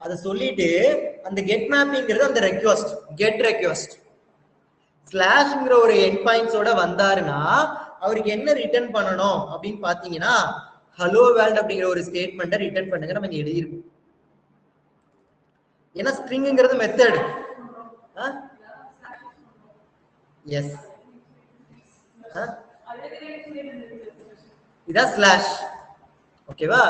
அதை சொல்லிட்டு அந்த கெட் மேப்பிங்கிறது அந்த ரெக்வெஸ்ட் கெட் ரெக்வெஸ்ட் ஸ்லாஷ்ங்கிற ஒரு எண்ட் பாயிண்ட்ஸோட வந்தாருன்னா அவருக்கு என்ன ரிட்டர்ன் பண்ணணும் அப்படின்னு பாத்தீங்கன்னா ஹலோ வேர்ல்ட் அப்படிங்கிற ஒரு ஸ்டேட்மெண்ட்டை ரிட்டர்ன் பண்ணுங்க நம்ம இங்க எழுதியிருக்கோம். ஏன்னா ஸ்ட்ரிங்ங்கிறது மெத்தட். எஸ், இதான் ஸ்லாஷ். ஓகேவா?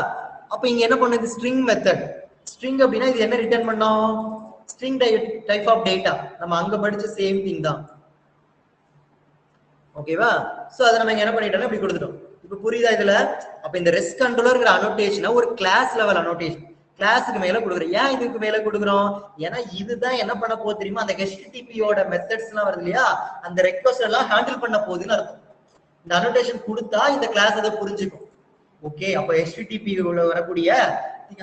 அப்ப இங்க என்ன பண்ணுது? String method. ஸ்ட்ரிங் அப்படின்னா இது என்ன ரிட்டர்ன் பண்ணோம்? String type of data. நம்ம அங்க படிச்ச சேம் திங் தான். ஓகேவா? சோ அதை நம்ம என்ன பண்ணிட்டோம்னா இப்படி கொடுத்துட்டோம். இப்ப புரியுதா இதுல? அப்ப இந்த ரெஸ்ட் கண்ட்ரோலர்ங்கிற அனோட்டேஷனை ஒரு கிளாஸ் லெவல் அனோட்டேஷன் கிளாஸுக்கு மேல கொடுக்குறோம். ஏன் இதுக்கு மேல கொடுக்குறோம்? ஏன்னா இதுதான் என்ன பண்ண போகுது தெரியுமா? அந்த HTTP-யோட மெத்தட்ஸ் எல்லாம் வருது இல்லையா? அந்த ரெக்வெஸ்ட் எல்லாம் ஹேண்டில் பண்ண போகுதுன்னு அர்த்தம். இந்த அனோட்டேஷன் கொடுத்தா இந்த கிளாஸ் அதை புரிஞ்சுக்கும். ஓகே, அப்ப HTTP வரக்கூடிய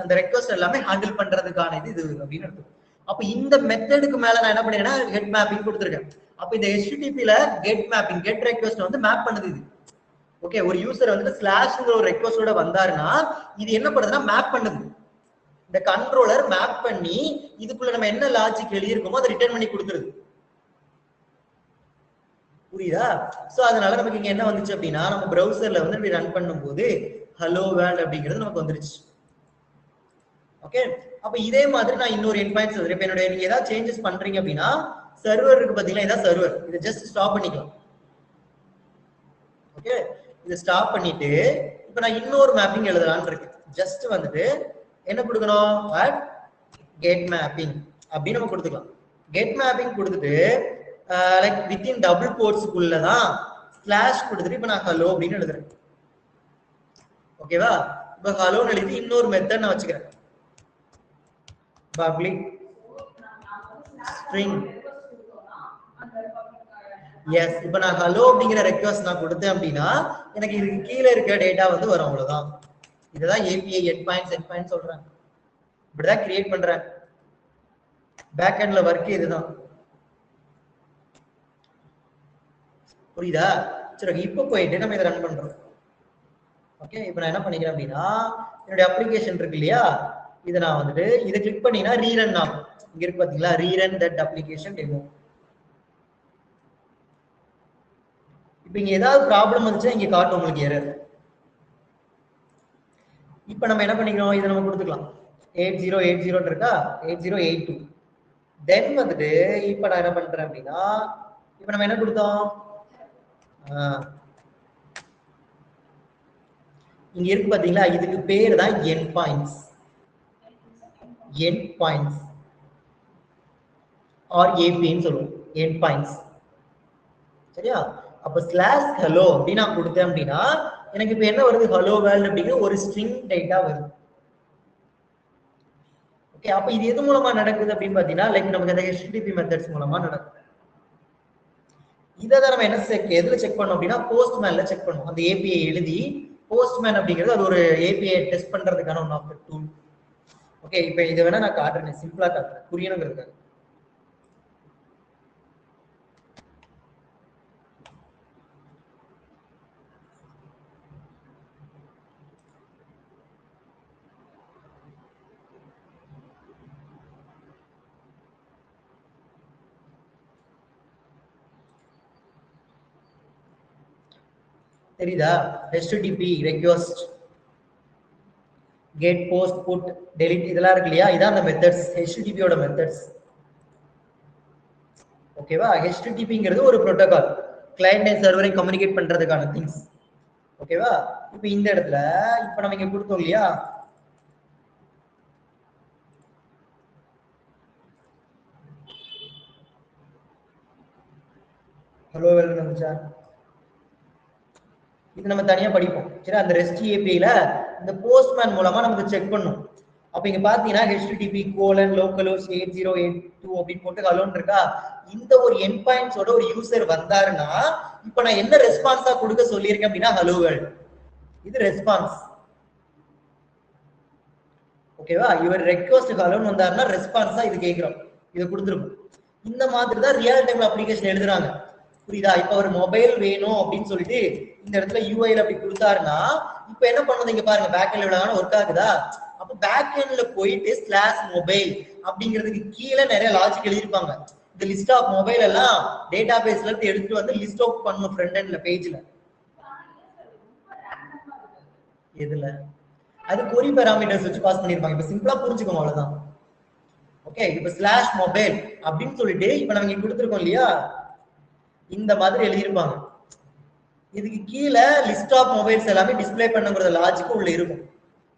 அந்த ரெக்வெஸ்ட் எல்லாமே ஹேண்டில் பண்றதுக்கான இது அப்படின்னு அர்த்தம். அப்ப இந்த மெத்தடுக்கு மேல நான் என்ன பண்ணேன்னா கெட் மேப்பிங் கொடுத்துருக்கேன். அப்ப இந்த HTTP-ல கெட் மேப்பிங் கெட் ரெக்வெஸ்ட் வந்து மேப் பண்ணுது இது. ஓகே, ஒரு யூசர் வந்து ஸ்லாஷ்ங்கிற ஒரு ரெக்வெஸ்டோட வந்தாருன்னா இது என்ன பண்ணுதுன்னா மேப் பண்ணுது. இந்த கண்ட்ரோலர் மேப் பண்ணி இதுக்குள்ள நம்ம என்ன லாஜிக் எழுதியிருக்கோமோ அதை ரிட்டர்ன் பண்ணி கொடுத்துருது. புரியுதா? சோ அதனால நமக்கு இங்க என்ன வந்துச்சு அப்படின்னா நம்ம பிரவுசர்ல வந்து இப்படி ரன் பண்ணும்போது ஹலோ வேர்ல்ட் அப்படிங்கிறது நமக்கு வந்துருச்சு. ஓகே, அப்ப இதே மாதிரி நான் இன்னொரு எண்ட் பாயிண்ட்ஸ் இப்ப என்னோட நீங்க ஏதாவது சேஞ்சஸ் பண்றீங்க அப்படின்னா சர்வர் இருக்கு பாத்தீங்களா, இதான் சர்வர். இதை ஜஸ்ட் ஸ்டாப் பண்ணிக்கலாம். ஓகே, இதை ஸ்டாப் பண்ணிட்டு இப்ப நான் இன்னொரு மேப்பிங் எழுதலாம்னு இருக்கேன். ஜஸ்ட் வந்துட்டு என்ன கொடுக்கணும், கெட் மேப்பிங் அப்படின்னு நம்ம கொடுத்துக்கலாம். கெட் மேப்பிங் கொடுத்துட்டு லைக் வித்தின் டபுள் கோட்ஸ்க்குள்ளதான் ஸ்லாஷ் கொடுத்துட்டு இப்ப நான் ஹலோ அப்படின்னு எழுதுறேன். ஓகேவா, இப்ப ஹலோன்னு எழுதி இன்னொரு மெத்தட் நான் வச்சுக்கிறேன், பப்ளிக் ஸ்ட்ரிங். எஸ், இப்ப நான் ஹலோ அப்படிங்கிற ரெக்வெஸ்ட் நான் கொடுத்தேன் அப்படின்னா எனக்கு இதுக்கு கீழே இருக்க டேட்டா வந்து வரும், அவ்வளவுதான். இதுதான் ஏபிஐ எண்ட் பாயிண்ட்ஸ் சொல்றேன். இப்படிதான் கிரியேட் பண்றேன். பேக் எண்ட்ல ஒர்க் இதுதான். புரியுதா? சரி, இப்ப போயிட்டு நம்ம இதை ரன் பண்றோம். ஓகே, இப்ப நான் என்ன பண்ணிக்கிறேன் அப்படின்னா என்னுடைய அப்ளிகேஷன் இருக்கு இல்லையா, இதை நான் வந்துட்டு இதை கிளிக் பண்ணினா ரீரன் ஆகும். இங்க இருக்கு பாத்தீங்களா, ரீரன் தட் அப்ளிகேஷன் டெமோ. இப்ப இங்க ஏதாவது ப்ராப்ளம் வந்துச்சுன்னா இங்க காட்டும் உங்களுக்கு எரர். இப்ப நம்ம என்ன பண்ணிக்கிறோம், இதை நம்ம கொடுத்துக்கலாம் 8080 இருக்கா, 8082. தென் வந்துட்டு இப்ப நான் என்ன பண்றேன் அப்படின்னா இப்ப நம்ம என்ன கொடுத்தோம், இங்க இருக்கு பாத்தீங்களா, இதுக்கு பேர் தான் end points. End points or ஏபின்னு சொல்லுவோம், எண்ட் பாயிண்ட்ஸ். சரியா? அப்ப ஸ்லாஷ் ஹலோ அப்படின்னு நான் கொடுத்தேன் அப்படின்னா எனக்கு இப்ப என்ன வருது, ஹலோ வேர்ல்ட் அப்படிங்கிற ஒரு ஸ்ட்ரிங் டேட்டா வருது. ஓகே, அப்ப இது எது மூலமா நடக்குது அப்படின்னு பாத்தீங்கன்னா லைக் நமக்கு அந்த HTTP மெத்தட்ஸ் மூலமா நடக்குது. இதை தான் நம்ம என்ன எதுல செக் பண்ணோம் அப்படின்னா போஸ்ட்மேன்ல செக் பண்ணுவோம். அந்த ஏபிஐ எழுதி போஸ்ட்மேன் அப்படிங்கிறது அது ஒரு ஏபிஐ டெஸ்ட் பண்றதுக்கான one of the tool. Okay, இப்ப இதை வேணா நான் காட்டுறேன், சிம்பிளா காட்டுறேன் புரியணுங்கிறதுக்காக. தெரியுதா? HTTP request, get, post, put, delete இதெல்லாம் இருக்கு இல்லையா, இதான் அந்த மெத்தட்ஸ், HTTP ஓட மெத்தட்ஸ். ஓகேவா? HTTPங்கிறது ஒரு புரோட்டோகால், கிளையண்ட் அண்ட் சர்வரை கம்யூனிகேட் பண்றதுக்கான திங்ஸ். ஓகேவா? இப்போ இந்த இடத்துல இப்போ நம்ம இங்க கொடுத்தோம் இல்லையா, ஹலோ வேர்ல்ட் வந்துச்சா, இது நம்ம தனியா படிப்போம். சரி, அந்த ரெஸ்ட் ஏபிஐல இந்த போஸ்ட்மேன் மூலமா நமக்கு செக் பண்ணும். அப்ப இங்க பாத்தீங்கன்னா http:/localhost 8082 அப்படின்னு போட்டு ஹலோன்னு இருக்கா. இந்த ஒரு எண்ட் பாயிண்ட்ஸோட ஒரு யூசர் வந்தாருன்னா இப்ப நான் என்ன ரெஸ்பான்ஸா கொடுக்க சொல்லியிருக்கேன் அப்படின்னா ஹலோ வேர்ல்ட், இது ரெஸ்பான்ஸ். ஓகேவா? இவர் ரெக்வெஸ்ட் ஹலோன்னு வந்தாருன்னா ரெஸ்பான்ஸா இது கேட்கிறோம், இதை கொடுத்துருக்கோம். இந்த மாதிரி தான் ரியல் டைம் அப்ளிகேஷன் எழுதுறாங்க. புரியுதா? இப்ப ஒரு மொபைல் வேணும் அப்படின்னு சொல்லிட்டு இந்த இடத்துல யூஐல அப்படி கொடுத்தாருன்னா இப்ப என்ன பண்ணுது, இங்க பாருங்க பேக் எண்ட்ல விளையாட ஒர்க் ஆகுதா. அப்ப பேக் எண்ட்ல போயிட்டு ஸ்லாஷ் மொபைல் அப்படிங்கிறதுக்கு கீழே நிறைய லாஜிக் எழுதிருப்பாங்க. இந்த லிஸ்ட் ஆஃப் மொபைல் எல்லாம் டேட்டா பேஸ்ல இருந்து எடுத்துட்டு வந்து லிஸ்ட் அவுட் பண்ணணும் ஃப்ரண்ட் எண்ட்ல பேஜ்ல. எதுல அது கொரி பாராமீட்டர்ஸ் வச்சு பாஸ் பண்ணிருப்பாங்க. இப்ப சிம்பிளா புரிஞ்சுக்கோங்க, அவ்வளவுதான். ஓகே, இப்ப ஸ்லாஷ் மொபைல் அப்படின்னு சொல்லிட்டு இப்ப நம்ம இங்க கொடுத்துருக்கோம் இல்லையா, இந்த மாதிரி எழுதியிருப்பாங்க. இதுக்கு கீழே லிஸ்ட் ஆஃப் மொபைல்ஸ் எல்லாமே டிஸ்பிளே பண்ணுங்கிற லாஜிக் உள்ள இருக்கும்.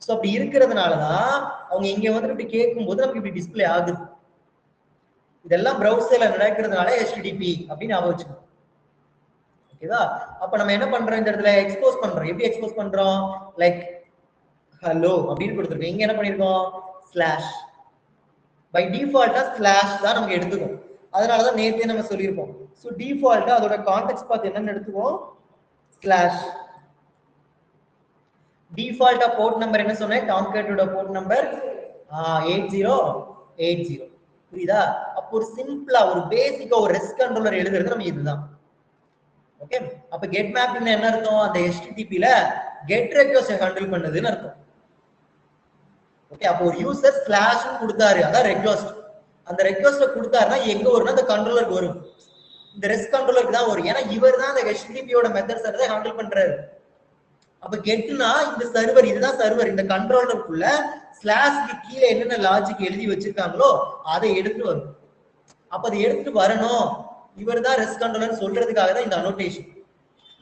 ஸோ அப்படி இருக்கிறதுனாலதான் அவங்க இங்க வந்து இப்படி கேட்கும் போது நமக்கு இப்படி டிஸ்பிளே ஆகுது. இதெல்லாம் ப்ரௌசர்ல நடக்கிறதுனால HTTP அப்படின்னு ஞாபகம் வச்சுக்கணும். ஓகேவா? அப்ப நம்ம என்ன பண்றோம், இந்த இடத்துல எக்ஸ்போஸ் பண்றோம். எப்படி எக்ஸ்போஸ் பண்றோம், லைக் ஹலோ அப்படின்னு கொடுத்துருக்கோம். இங்க என்ன பண்ணிருக்கோம், ஸ்லாஷ். பை டிஃபால்ட்டா ஸ்லாஷ் தான் நமக்கு எடுத்துக்கும். அதனாலதான் நேத்தே நம்ம சொல்லியிருப்போம். ஸோ டிஃபால்ட்டா அதோட கான்டெக்ஸ்ட் பார்த்து என்னன்னு எடுத்துக்குவோம், ஸ்லாஷ். டிஃபால்ட்டா போர்ட் நம்பர் என்ன சொன்னேன், டாம்கேட்டோட போர்ட் நம்பர் 8080. புரியுதா? அப்போ ஒரு சிம்பிளா ஒரு பேசிக்கா ஒரு ரெஸ்ட் கண்ட்ரோலர் எழுதுறது நம்ம இதுதான். ஓகே, அப்ப கெட் மேப்பிங் என்ன அர்த்தம், அந்த HTTPல கெட் ரெக்வெஸ்ட் ஹேண்டில் பண்ணுதுன்னு அர்த்தம். ஓகே, அப்போ ஒரு யூசர் ஸ்லாஷ் கொடுத்தாரு, அதான் ரெக்வெஸ்ட். அந்த ரெக்வெஸ்ட் கொடுத்தாருன்னா எங்க வரும்னா அந்த கண்ட்ரோலருக்கு வரும், இந்த ரெஸ்ட் கண்ட்ரோலருக்கு தான் வரும். ஏன்னா இவர் தான் அந்த HTTPயோட மெத்தட்ஸ் அதை ஹேண்டில் பண்றாரு. அப்ப கெட்னா இந்த சர்வர், இதுதான் சர்வர். இந்த கண்ட்ரோலருக்குள்ள ஸ்லாஷ்க்கு கீழே என்னென்ன லாஜிக் எழுதி வச்சிருக்காங்களோ அதை எடுத்து வரும். அப்ப அதை எடுத்துட்டு வரணும், இவர் தான் ரெஸ்ட் கண்ட்ரோலர் சொல்றதுக்காக தான் இந்த அனோட்டேஷன்.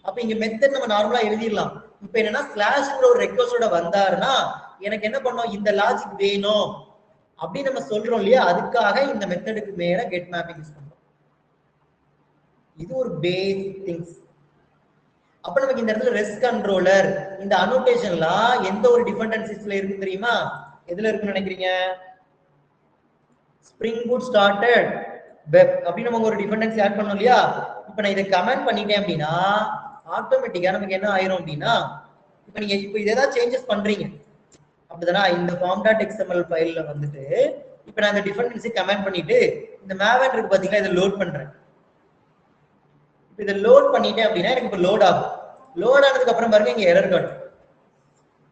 அப்ப இங்க மெத்தட் நம்ம நார்மலா எழுதிடலாம். இப்ப என்னன்னா ஸ்லாஷ்ங்கிற ஒரு ரெக்வஸ்டோட வந்தாருன்னா எனக்கு என்ன பண்ணோம், இந்த லாஜிக் வேணும் அப்படின்னு நம்ம சொல்றோம் இல்லையா, அதுக்காக இந்த மெத்தடுக்கு மேல கெட் மேப்பிங் யூஸ் பண்றோம். இது ஒரு பேசிக் திங்ஸ். அப்ப நமக்கு இந்த இடத்துல ரெஸ்ட் கண்ட்ரோலர் இந்த அனோட்டேஷன்லாம் எந்த ஒரு டிபெண்டன்சிஸ்ல இருக்கு தெரியுமா? எதுல இருக்குன்னு நினைக்கிறீங்க? ஸ்ப்ரிங் பூட் ஸ்டார்டட் வெப் அப்படின்னு நம்ம ஒரு டிபெண்டன்சி ஆட் பண்ணோம் இல்லையா. இப்ப நான் இதை கமெண்ட் பண்ணிட்டேன் அப்படின்னா ஆட்டோமேட்டிக்கா நமக்கு என்ன ஆயிரும் அப்படின்னா, இப்ப நீங்க இப்ப இதை ஏதாவது சேஞ்சஸ் பண்றீங்க அப்படிதானா, இந்த form.xml ஃபைல்ல வந்துட்டு இப்ப நான் இந்த டிபெண்டன்சி கமெண்ட் பண்ணிட்டு இந்த மேவன் இருக்கு பாத்தீங்களா, இதை லோட் பண்றேன். இப்ப இதை லோட் பண்ணிட்டேன் அப்படின்னா எனக்கு இப்ப லோட் ஆகும். லோட் ஆனதுக்கு அப்புறம் பாருங்க இங்க எரர் காட்டும்.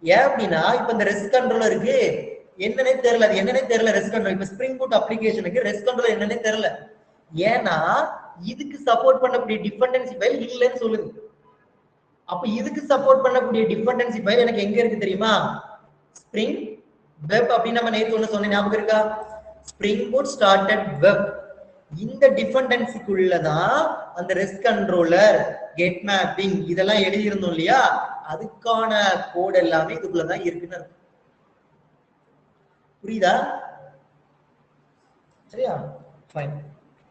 ஏன் அப்படின்னா இப்ப இந்த ரெஸ்ட் கண்ட்ரோலருக்கு என்னன்னே தெரியல, அது என்னன்னே தெரியல ரெஸ்ட் கண்ட்ரோல். இப்ப ஸ்ப்ரிங் பூட் அப்ளிகேஷனுக்கு ரெஸ்ட் கண்ட்ரோல் என்னன்னே தெரியல. ஏன்னா இதுக்கு சப்போர்ட் பண்ணக்கூடிய டிபெண்டன்சி ஃபைல் இல்லைன்னு சொல்லுது. அப்ப இதுக்கு சப்போர்ட் பண்ணக்கூடிய டிபெண்டன்சி ஃபைல் எனக்கு எங்க இருக்கு தெரியுமா? ஸ்ப்ரிங் வெப் அப்படின்னு நம்ம நேத்து ஒண்ணு சொன்ன ஞாபகம் இருக்கா? Spring boot started web. இந்த டிபெண்டன்சிக்குள்ளதான் அந்த ரெஸ்ட் கண்ட்ரோலர் கெட் மேப்பிங் இதெல்லாம் எழுதி இருந்தோம் இல்லையா, அதுக்கான கோட் எல்லாமே இதுக்குள்ளதான் இருக்குன்னு. புரியுதா? சரியா? ஃபைன்.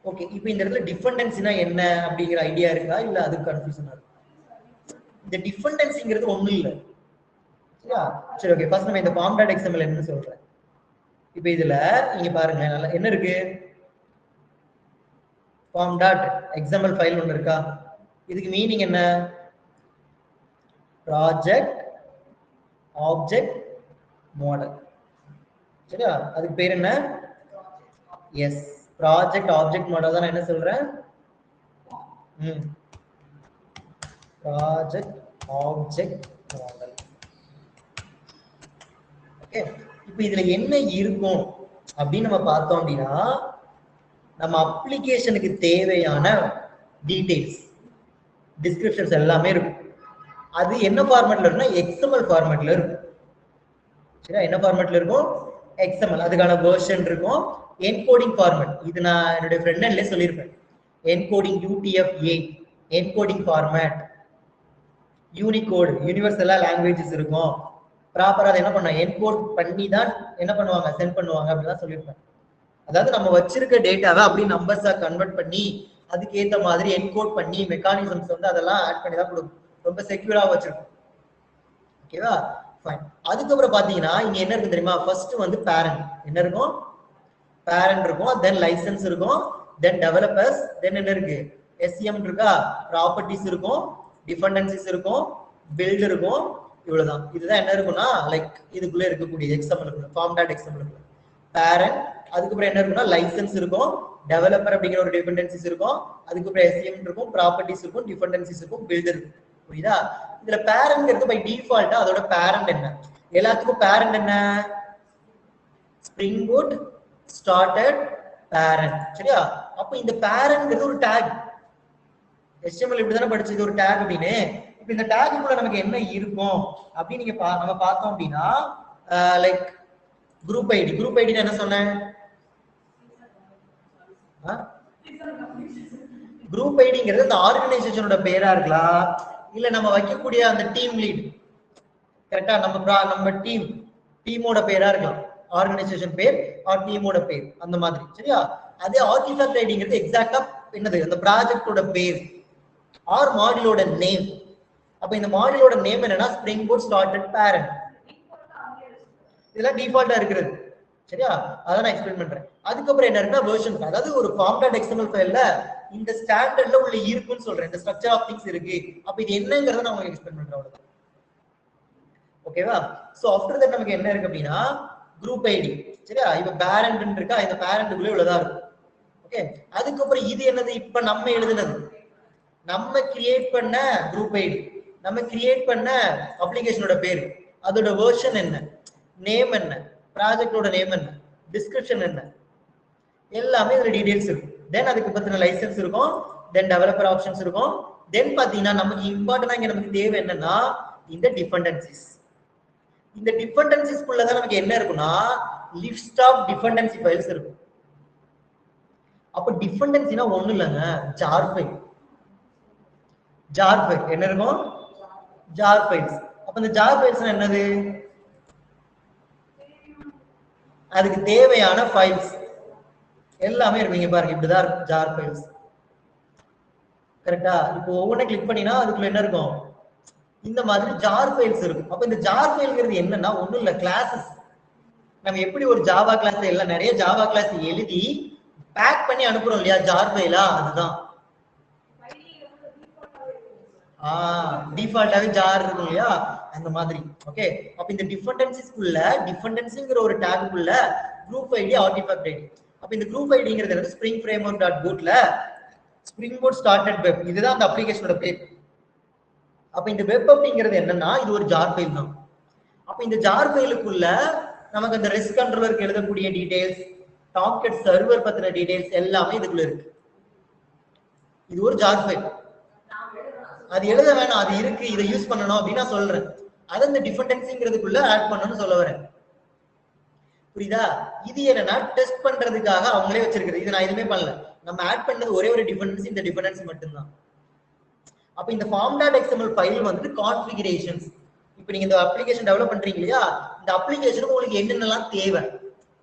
ஓகே, இப்போ இந்த இடத்துல டிபெண்டன்சினா என்ன அப்படிங்கிற ஐடியா இருக்கா, இல்ல அது கன்ஃபியூஷனா இருக்கு? இந்த டிபெண்டன்சிங்கிறது ஒண்ணும் இல்ல. சரியா? சரி, ஓகே. ஃபர்ஸ்ட் நம்ம இந்த form.xml என்னன்னு சொல்றேன். இப்போ இதுல நீங்க பாருங்க, நல்லா என்ன இருக்கு? form.xml ஃபைல் ஒன்னு இருக்கா? இதுக்கு மீனிங் என்ன? Project object model. சரியா? அதுக்கு பேர் என்ன? எஸ், ப்ராஜெக்ட் ஆப்ஜெக்ட் மாடல் தான். நான் என்ன சொல்றேன்? Project object model. ஓகே, இப்போ இதுல என்ன இருக்கும் அப்படின்னு நம்ம பார்த்தோம் அப்படின்னா, நம்ம அப்ளிகேஷனுக்கு தேவையான டீடைல்ஸ் டிஸ்கிரிப்ஷன்ஸ் எல்லாமே இருக்கும். அது என்ன ஃபார்மேட்ல இருக்குன்னா XML ஃபார்மேட்ல இருக்கும். சரியா? என்ன ஃபார்மேட்ல இருக்கும்? XML. அதுக்கான வெர்ஷன் இருக்கும். என்கோடிங் ஃபார்மேட் இது நான் என்னுடைய ஃப்ரெண்ட்ல சொல்லியிருப்பேன். Encoding UTF-8 encoding format, Unicode யூனிவர்சலா லாங்குவேஜஸ் இருக்கும். ப்ராப்பரா அதை என்ன பண்ண என்கோட் பண்ணி தான் என்ன பண்ணுவாங்க, சென்ட் பண்ணுவாங்க அப்படிலாம் சொல்லியிருப்பேன். அதாவது நம்ம வச்சிருக்க டேட்டாவை அப்படி நம்பர்ஸா கன்வெர்ட் பண்ணி அதுக்கு ஏத்த மாதிரி என்கோட் பண்ணி மெக்கானிசம்ஸ் வந்து அதெல்லாம் ஆட் பண்ணி தான் கொடுக்கும். ரொம்ப செக்யூரா வச்சிருக்கும். ஓகேவா? ஃபைன். அதுக்கப்புறம் பாத்தீங்கன்னா இங்க என்ன இருக்கு தெரியுமா? ஃபர்ஸ்ட் வந்து பேரண்ட் என்ன இருக்கும்? பேரண்ட் இருக்கும், தென் லைசன்ஸ் இருக்கும், தென் டெவலப்பர்ஸ், தென் என்ன இருக்கு? SCM இருக்கா, ப்ராப்பர்ட்டிஸ் இருக்கும், டிபெண்டன்சிஸ் இருக்கும், பில்ட் இருக்கும். இவ்வளவுதான். இதுதான் என்ன இருக்கும்னா லைக் இதுக்குள்ள இருக்கக்கூடிய XML form.xml பேரண்ட். அதுக்கப்புறம் என்ன இருக்குன்னா லைசன்ஸ் இருக்கும், டெவலப்பர் அப்படிங்கிற ஒரு டிபெண்டன்சிஸ் இருக்கும், அதுக்கப்புறம் SCM இருக்கும், ப்ராப்பர்ட்டிஸ் இருக்கும், டிபெண்டன்சிஸ் இருக்கும், பில்ட் இருக்கும். புரியுதா? இதுல பேரண்ட் பை டிஃபால்ட்டா அதோட பேரண்ட் என்ன? எல்லாத்துக்கும் பேரண்ட் என்ன? Spring boot started parent. சரியா? அப்ப இந்த பேரண்ட் ஒரு டாக். HTML இப்படி தானே படிச்சது, ஒரு டாக் அப்படின்னு. இப்ப இந்த டாக்குள்ள நமக்கு என்ன இருக்கும் அப்படின்னு நீங்க நம்ம பார்த்தோம் அப்படின்னா like group ID. Group ID என்ன சொன்னேன்? குரூப் ஐடிங்கிறது அந்த ஆர்கனைசேஷனோட பேரா இருக்கலாம், இல்ல நம்ம வைக்கக்கூடிய அந்த டீம் லீட். கரெக்டா? நம்ம டீமோட பேரா இருக்கலாம், ஆர்கனைசேஷன் பேர் ஆர் டீமோட பேர் அந்த மாதிரி. சரியா? அதே ஆர்டிஃபேக்ட் ஐடிங்கிறது எக்ஸாக்ட்டா என்னது, அந்த ப்ராஜெக்டோட பேர் ஆர் மாடியூலோட நேம். அப்ப இந்த மாடியூலோட நேம் என்னன்னா ஸ்ப்ரிங் பூட் ஸ்டார்டட் பேரண்ட். இதெல்லாம் டிஃபால்ட்டா இருக்கிறது. சரியா? அதான் நான் எக்ஸ்பிளைன் பண்றேன். அதுக்கப்புறம் என்ன இருக்குன்னா வெர்ஷன். அதாவது ஒரு form.xml ஃபைல்ல இந்த ஸ்டாண்டர்ட்ல உள்ள இருக்குன்னு சொல்றேன், இந்த ஸ்ட்ரக்சர் ஆஃப் திங்ஸ் இருக்கு. அப்ப இது என்னங்கறத நான் உங்களுக்கு எக்ஸ்பிளைன் பண்றேன். அவ்வளவுதான். ஓகேவா? சோ ஆஃப்டர் தட் நமக்கு என்ன இருக்கு அப்படின்னா குரூப் ஐடி. சரியா? இப்ப பேரண்ட் இருக்கா, இந்த பேரண்ட்குள்ள உள்ளதா இருக்கும். ஓகே, அதுக்கப்புறம் இது என்னது? இப்ப நம்ம எழுதுனது, நம்ம கிரியேட் பண்ண குரூப் ஐடி, நம்ம கிரியேட் பண்ண அப்ளிகேஷனோட பேர், அதோட வெர்ஷன் என்ன, நேம் என்ன, ப்ராஜெக்டோட நேம் என்ன, டிஸ்கிரிப்ஷன் என்ன, எல்லாமே இதுல டீடைல்ஸ் இருக்கும். தென் அதுக்கு பத்தின லைசன்ஸ் இருக்கும், தென் டெவலப்பர் ஆப்ஷன்ஸ் இருக்கும். தென் பாத்தீங்கன்னா நமக்கு இம்பார்ட்டன்டா இங்க நமக்கு தேவை என்னன்னா இந்த டிபெண்டன்சிஸ். இந்த டிபெண்டன்சிஸ்க்குள்ளதான் நமக்கு என்ன இருக்குன்னா லிஸ்ட் ஆஃப் டிபெண்டன்சி ஃபைல்ஸ் இருக்கும். அப்ப டிபெண்டன்சினா ஒண்ணு இல்லைங்க, ஜார் ஃபைல். ஜார் ஃபைல் என்ன இருக்கும்? Jar files. அப்ப இந்த ஜார் ஃபைல்ஸ்னா என்னது? அதுக்கு தேவையான ஃபைல்ஸ் எல்லாமே இருக்கு. நீங்க பாருங்க இப்படிதான் இருக்கும் ஜார் ஃபைல்ஸ். கரெக்டா? இப்போ ஒவ்வொன்றை கிளிக் பண்ணினா அதுக்குள்ள என்ன இருக்கும்? இந்த மாதிரி ஜார் ஃபைல்ஸ் இருக்கும். அப்ப இந்த ஜார் ஃபைல்ங்கிறது என்னன்னா ஒண்ணும் இல்ல, கிளாஸஸ். நம்ம எப்படி ஒரு ஜாவா கிளாஸ் எல்லாம் நிறைய ஜாவா கிளாஸ் எழுதி பேக் பண்ணி அனுப்புறோம் இல்லையா, ஜார் ஃபைலா, அதுதான். டிஃபால்ட்டாவே ஜார் இருக்கும் இல்லையா, அந்த மாதிரி. ஓகே, அப்ப இந்த டிபெண்டன்சிஸ்க்குள்ள டிபெண்டன்சிங்கிற ஒரு டேகுக்குள்ள குரூப் ஐடி, ஆர்டிஃபேக்ட் ஐடி. அப்ப இந்த குரூப் ஐடிங்கிறது வந்து ஸ்ப்ரிங் ஃப்ரேம்வொர்க் டாட் பூட்ல ஸ்ப்ரிங் போட் ஸ்டார்டட் வெப், இதுதான் அந்த அப்ளிகேஷனோட பேர். அப்ப இந்த வெப் அப்படிங்கிறது என்னன்னா இது ஒரு ஜார் ஃபைல் தான். அப்ப இந்த ஜார் ஃபைலுக்குள்ள நமக்கு அந்த ரெஸ்ட் கண்ட்ரோலருக்கு எழுதக்கூடிய டீடைல்ஸ், டாம்கேட் சர்வர் பத்தின டீடைல்ஸ் எல்லாமே இதுக்குள்ள இருக்கு. இது ஒரு ஜார் ஃபைல். அது எழுத வேணாம், அது இருக்கு, இதை யூஸ் பண்ணணும் அப்படின்னு நான் சொல்றேன். அதை இந்த டிபெண்டன்சிங்கிறதுக்குள்ள ஆட் பண்ணணும்னு சொல்ல வரேன். புரியுதா? இது என்னன்னா டெஸ்ட் பண்றதுக்காக அவங்களே வச்சிருக்கிறது. இது நான் எதுவுமே பண்ணல, நம்ம ஆட் பண்ணது ஒரே ஒரு டிபெண்டன்சி, இந்த டிபெண்டன்சி மட்டும்தான். அப்ப இந்த form.xml ஃபைல் வந்து கான்ஃபிகரேஷன்ஸ். இப்போ நீங்க இந்த அப்ளிகேஷன் டெவலப் பண்றீங்க இல்லையா, இந்த அப்ளிகேஷனுக்கு உங்களுக்கு என்னென்னலாம் தேவை,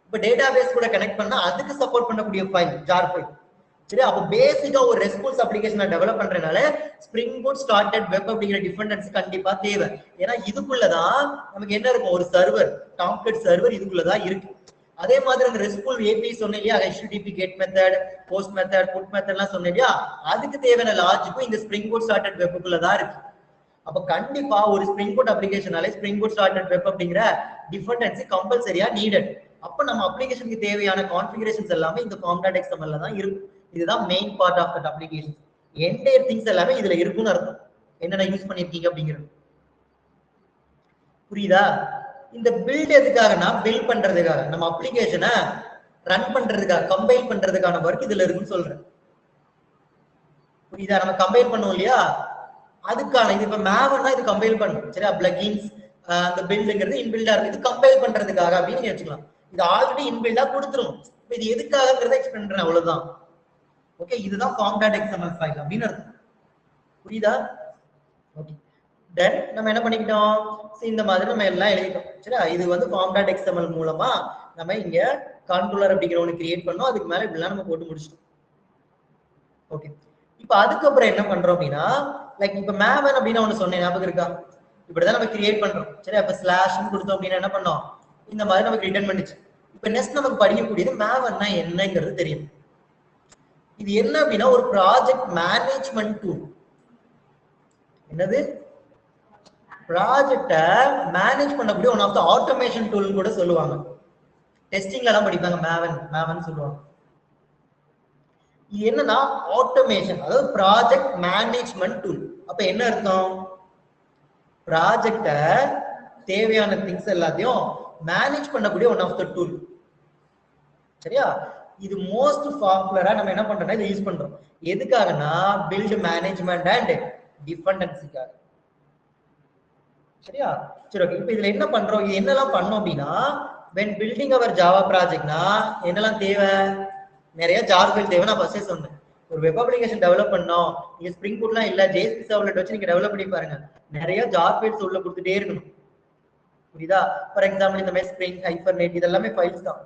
இப்போ டேட்டாபேஸ் கூட கனெக்ட் பண்ணா அதுக்கு சப்போர்ட் பண்ணக்கூடிய ஃபைல் ஜார் ஃபைல். சரி, அப்போ பேசிக்கா ஒரு ரெஸ்பான்ஸ் அப்ளிகேஷனை டெவலப் பண்றதுனால ஸ்ப்ரிங் போட் ஸ்டார்டட் வெப் அப்படிங்கிற டிபெண்டன்சி கண்டிப்பா தேவை. ஏன்னா இதுக்குள்ளதான் நமக்கு என்ன இருக்கும், ஒரு சர்வர், டாம்கேட் சர்வர் இதுக்குள்ளதான் இருக்கு. அதே மாதிரி அந்த ரெஸ்ட்ஃபுல் ஏபிஐ சொன்னேன் இல்லையா, HTTP get method, post method, put மெத்தட்லாம் சொன்னேன் இல்லையா, அதுக்கு தேவையான லாஜிக்கும் இந்த ஸ்ப்ரிங் போட் ஸ்டார்டட் வெப்புக்குள்ளதான் இருக்கு. அப்ப கண்டிப்பா ஒரு ஸ்ப்ரிங் போட் அப்ளிகேஷனாலே ஸ்ப்ரிங் போட் ஸ்டார்டட் வெப் அப்படிங்கிற டிபெண்டன்சி கம்பல்சரியா நீடட். அப்ப நம்ம அப்ளிகேஷனுக்கு தேவையான கான்ஃபிகரேஷன்ஸ் எல்லாமே இந்த form.xml தான் இருக்கும். இதுதான் main part of that application. Entire things எல்லாமே இதுல இருக்குன்னு அர்த்தம், என்னென்ன யூஸ் பண்ணிருக்கீங்க அப்படிங்கிறது. புரியுதா? இந்த பில்ட் எதுக்காகனா பில்ட் பண்றதுக்காக, நம்ம அப்ளிகேஷனை ரன் பண்றதுக்காக, கம்பைல் பண்றதுக்கான ஒர்க் இதுல இருக்குன்னு சொல்றேன். புரியுதா? நம்ம கம்பைல் பண்ணுவோம் இல்லையா, அதுக்கான இது. இப்ப மேவன்னா இது கம்பைல் பண்ணும், சரியா? பிளகின்ஸ் அந்த பில்டுங்கிறது இன்பில்டா இருக்கு, இது கம்பைல் பண்றதுக்காக அப்படின்னு நீங்க வச்சுக்கலாம். இது ஆல்ரெடி இன்பில்டா கொடுத்துரும். இது எதுக்காகங்கிறத எக்ஸ்பிளைன் பண்றேன், அவ்வளவுதான். ஓகே, இதுதான் form.xml ஃபைல் அப்படின்னு அர்த்தம். புரியுதா? ஓகே, தென் நம்ம என்ன பண்ணிக்கிட்டோம், இந்த மாதிரி நம்ம எல்லாம் எழுதிட்டோம். சரியா? இது வந்து form.xml மூலமா நம்ம இங்க கண்ட்ரோலர் அப்படிங்கிற ஒன்று கிரியேட் பண்ணோம். அதுக்கு மேல இப்படிலாம் நம்ம போட்டு முடிச்சிட்டோம். ஓகே, இப்போ அதுக்கப்புறம் என்ன பண்றோம் அப்படின்னா, லைக் இப்போ மேவன் அப்படின்னு ஒன்று சொன்னேன், ஞாபகம் இருக்கா? இப்படிதான் நம்ம கிரியேட் பண்றோம். சரி, அப்ப ஸ்லாஷ்னு கொடுத்தோம் அப்படின்னா என்ன பண்ணோம், இந்த மாதிரி நமக்கு ரிட்டர்ன் பண்ணிச்சு. இப்போ நெக்ஸ்ட் நமக்கு படிக்கக்கூடியது மேவன்னா என்னங்கிறது தெரியும். இது என்ன அப்படின்னா ஒரு ப்ராஜெக்ட் மேனேஜ்மெண்ட் டூல். என்னது? ப்ராஜெக்டை மேனேஜ் பண்ணக்கூடிய one of the automation tool கூட சொல்லுவாங்க. டெஸ்டிங்ல எல்லாம் படிப்பாங்க, மேவன் சொல்லுவாங்க. இது என்னன்னா ஆட்டோமேஷன், அதாவது ப்ராஜெக்ட் மேனேஜ்மெண்ட் டூல். அப்ப என்ன அர்த்தம், ப்ராஜெக்ட தேவையான திங்ஸ் எல்லாத்தையும் மேனேஜ் பண்ணக்கூடிய ஒன் ஆஃப் த டூல். சரியா? இது மோஸ்ட் பாப்புலரா நம்ம என்ன பண்றோம்னா இதை யூஸ் பண்றோம். எதுக்காகனா பில்ட் மேனேஜ்மெண்ட் அண்ட் டிபெண்டன்சிக்காக. சரியா? சரி, ஓகே. இப்போ இதுல என்ன பண்றோம், இது என்னெல்லாம் பண்ணோம் அப்படின்னா, when building our Java projectனா என்னெல்லாம் தேவை, நிறைய ஜார் ஃபைல் தேவை. நான் ஃபர்ஸ்டே சொன்னேன், ஒரு வெப் அப்ளிகேஷன் டெவலப் பண்ணோம், நீங்க ஸ்ப்ரிங் பூட்லாம் இல்ல, JSP சர்வ்லெட் வச்சு நீங்க டெவலப் பண்ணி பாருங்க, நிறைய ஜார் ஃபைல்ஸ் உள்ள கொடுத்துட்டே இருக்கணும். புரியுதா? ஃபார் எக்ஸாம்பிள் இந்த மாதிரி ஸ்ப்ரிங், ஹைபர்நெட் இதெல்லாமே ஃபைல்ஸ் தான்.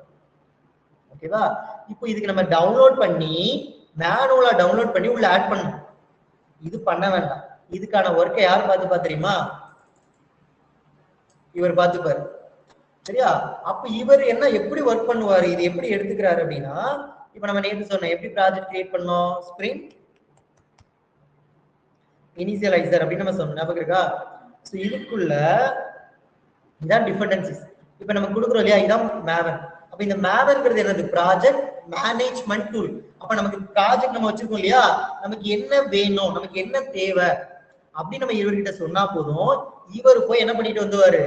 ஓகேவா? இப்போ இதுக்கு நம்ம டவுன்லோட் பண்ணி மேனுவலா டவுன்லோட் பண்ணி உள்ள ஆட் பண்ணணும். இது பண்ண வேண்டாம். இதுக்கான ஒர்க்கை யார் பார்த்துப்பா தெரியுமா? இவர் பார்த்துப்பாரு. சரியா? அப்ப இவர் என்ன எப்படி ஒர்க் பண்ணுவாரு, இது எப்படி எடுத்துக்கிறாரு அப்படின்னா, இப்ப நம்ம நேத்து சொன்ன எப்படி ப்ராஜெக்ட் கிரியேட் பண்ணோம், ஸ்ப்ரிங் இனிஷியலைசர் அப்படின்னு நம்ம சொன்னோம், ஞாபகம் இருக்கா? சோ இதுக்குள்ள இதான் டிபெண்டன்சிஸ். இப்ப நம்ம கொடுக்குறோம் இல்லையா, இதான் மேவன். அப்ப இந்த மேவன்ங்கிறது என்னது, ப்ராஜெக்ட் மேனேஜ்மெண்ட் டூல். அப்ப நமக்கு ப்ராஜெக்ட் நம்ம வச்சிருக்கோம் இல்லையா, நமக்கு என்ன வேணும், நமக்கு என்ன தேவை அப்படின்னு நம்ம இவர்கிட்ட சொன்னா போதும், இவர் போய் என்ன பண்ணிட்டு வந்துவாரு,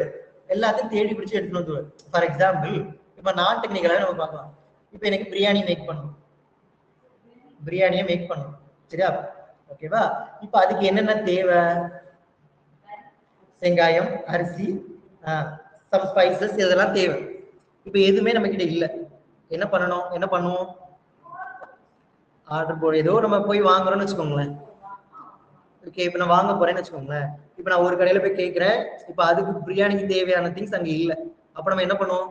எல்லாத்தையும் தேடி பிடிச்சு எடுத்துட்டு வந்துவாரு. ஃபார் எக்ஸாம்பிள் இப்ப நான் டெக்னிக்கலா நம்ம பார்க்கலாம். இப்ப எனக்கு பிரியாணி மேக் பண்ணணும், பிரியாணியை மேக் பண்ணணும். சரியா? ஓகேவா? இப்ப அதுக்கு என்னென்ன தேவை, வெங்காயம், அரிசி, சம் ஸ்பைசஸ், இதெல்லாம் தேவை. இப்ப எதுவுமே நம்ம கிட்ட இல்ல, என்ன பண்ணணும், என்ன பண்ணுவோம், ஆர்டர் போட ஏதோ நம்ம போய் வாங்குறோம்னு வச்சுக்கோங்களேன். ஓகே, இப்ப நான் வாங்க போறேன்னு வச்சுக்கோங்களேன். இப்ப நான் ஒரு கடையில போய் கேட்கிறேன், இப்ப அதுக்கு பிரியாணிக்கு தேவையான திங்ஸ் அங்க இல்ல. அப்ப நம்ம என்ன பண்ணுவோம்?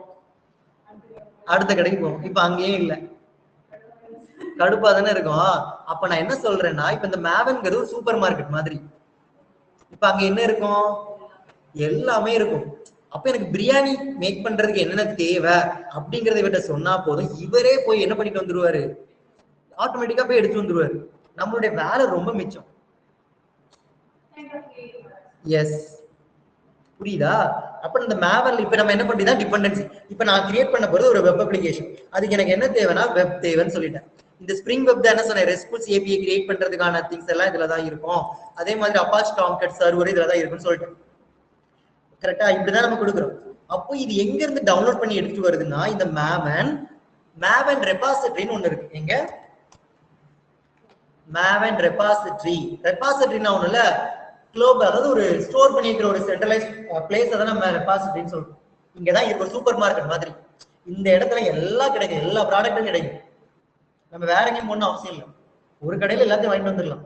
அடுத்த கடைக்கு போவோம். இப்ப அங்கேயே இல்ல, கடுப்பா தானே இருக்கும். அப்ப நான் என்ன சொல்றேன்னா, இப்ப இந்த மேவன்ங்கிறது சூப்பர் மார்க்கெட் மாதிரி. இப்ப அங்க என்ன இருக்கும்? எல்லாமே இருக்கும். அப்ப எனக்கு பிரியாணி மேக் பண்றதுக்கு என்னென்ன தேவை அப்படிங்கறத இவர்கிட்ட சொன்னா போதும், இவரே போய் என்ன பண்ணிட்டு வந்துருவாரு, ஆட்டோமேட்டிக்கா போய் எடுத்து வந்துருவாரு. நம்மளுடைய வேலை ரொம்ப மிச்சம். எஸ், புரியுதா? அப்ப இந்த மேவல் இப்ப நம்ம என்ன பண்ணிதான் டிபெண்டன்சி. இப்ப நான் கிரியேட் பண்ண போறது ஒரு வெப் அப்ளிகேஷன். அதுக்கு எனக்கு என்ன தேவைன்னா வெப் தேவைன்னு சொல்லிட்டேன். இந்த ஸ்ப்ரிங் வெப் தான் என்ன சொன்னேன், ரெஸ்பான்ஸ் ஏபிஐ கிரியேட் பண்றதுக்கான திங்ஸ் எல்லாம் இதுலதான் இருக்கும். அதே மாதிரி அப்பாச் டாம்கட் சர்வர் இதுலதான் இருக்குன்னு சொல்லிட்டேன். கரெக்டா? இப்படிதான் நம்ம கொடுக்குறோம். அப்போ இது எங்க இருந்து டவுன்லோட் பண்ணி எடுத்துட்டு வருதுன்னா, இந்த மேவன் ரெபாசிட்டரின்னு ஒண்ணு இருக்கு. எங்க? மேவன் ரெபாசிட்டரினா ஒண்ணு இல்ல, குளோபல், அதாவது ஒரு ஸ்டோர் பண்ணிக்கிற ஒரு சென்ட்ரலைஸ் பிளேஸ் தான் நம்ம ரெபாசிட்டரின்னு சொல்றோம். இங்கதான் இருக்கு சூப்பர் மார்க்கெட் மாதிரி. இந்த இடத்துல எல்லாம் கிடைக்கும், எல்லா ப்ராடக்ட்டும் கிடைக்கும். நம்ம வேற எங்கேயும் போகணும் அவசியம் இல்லை, ஒரு கடையில எல்லாத்தையும் வாங்கிட்டு வந்துடலாம்.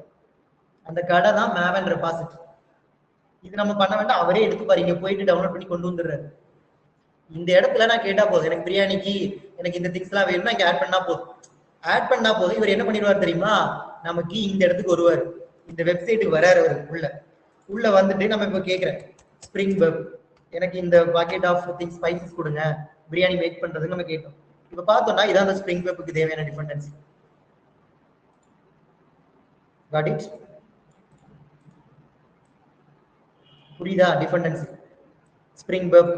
அந்த கடை தான் மேவன் ரெபாசிட்டரி. இது நம்ம பண்ண வேண்டாம், அவரே எடுத்துப்பாரு, இங்க போயிட்டு டவுன்லோட் பண்ணி கொண்டு வந்துடுறாரு. இந்த இடத்துல நான் கேட்டா போதும், எனக்கு பிரியாணிக்கு எனக்கு இந்த திங்ஸ் எல்லாம் வேணும்னா இங்க ஆட் பண்ணா போதும். இவர் என்ன பண்ணிடுவார் தெரியுமா, நமக்கு இந்த இடத்துக்கு வருவாரு, இந்த வெப்சைட்டுக்கு வராரு. அவர் உள்ள வந்துட்டு நம்ம இப்ப கேட்கிறேன் ஸ்ப்ரிங் வெப், எனக்கு இந்த பாக்கெட் ஆஃப் திங்ஸ் ஸ்பைசஸ் கொடுங்க பிரியாணி மேக் பண்றதுக்கு நம்ம கேட்டோம். இப்ப பார்த்தோம்னா இதான் அந்த ஸ்ப்ரிங் வெப்புக்கு தேவையான டிபெண்டன்சி. Got it? புரியுதா? Dependency Spring web.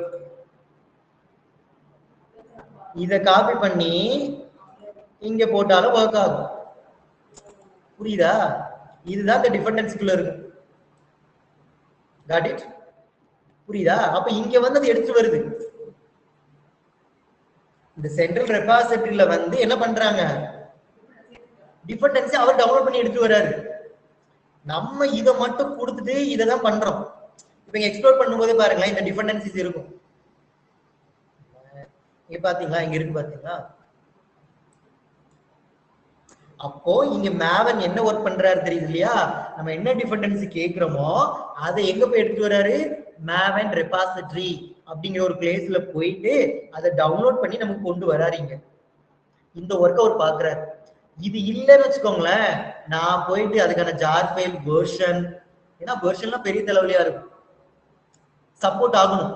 இத காப்பி பண்ணி இங்க போட்டாலும் ஒர்க் ஆகும். புரியுதா? இதுதான் இந்த டிபெண்டன்சிக்குள்ள இருக்கு. God it? புரியுதா? அப்ப இங்க வந்து அது எடுத்து வருது. இந்த சென்ட்ரல் ரெபாசிட்டரியில வந்து என்ன பண்றாங்க, டிபெண்டன்சி அவர் டவுன்லோட் பண்ணி எடுத்து வராரு. நம்ம இதை மட்டும் கொடுத்துட்டு இதான் பண்றோம். இப்ப எக்ஸ்ப்ளோர் பண்ணும்போது பாருங்களேன், இந்த டிபெண்டன்சிஸ் இருக்கும். இங்க பாத்தீங்களா, இங்க இருக்கு பாத்தீங்களா? அப்போ இங்க மேவன் என்ன ஒர்க் பண்றாரு தெரியுது இல்லையா? நம்ம என்ன டிபெண்டன்சி கேட்கிறோமோ அதை எங்க போய் எடுத்து வராரு, மேவன் ரெபாசிட்டரி அப்படிங்கிற ஒரு பிளேஸ்ல போயிட்டு அதை டவுன்லோட் பண்ணி நமக்கு கொண்டு வராருங்க. இந்த ஒர்க் அவர் பாக்குறாரு. இது இல்லைன்னு வச்சுக்கோங்களேன், நான் போயிட்டு அதுக்கான ஜார் ஃபைல் வெர்ஷன், ஏன்னா வெர்ஷன்லாம் பெரிய தலைவலியா இருக்கும், சப்போர்ட் ஆகணும்.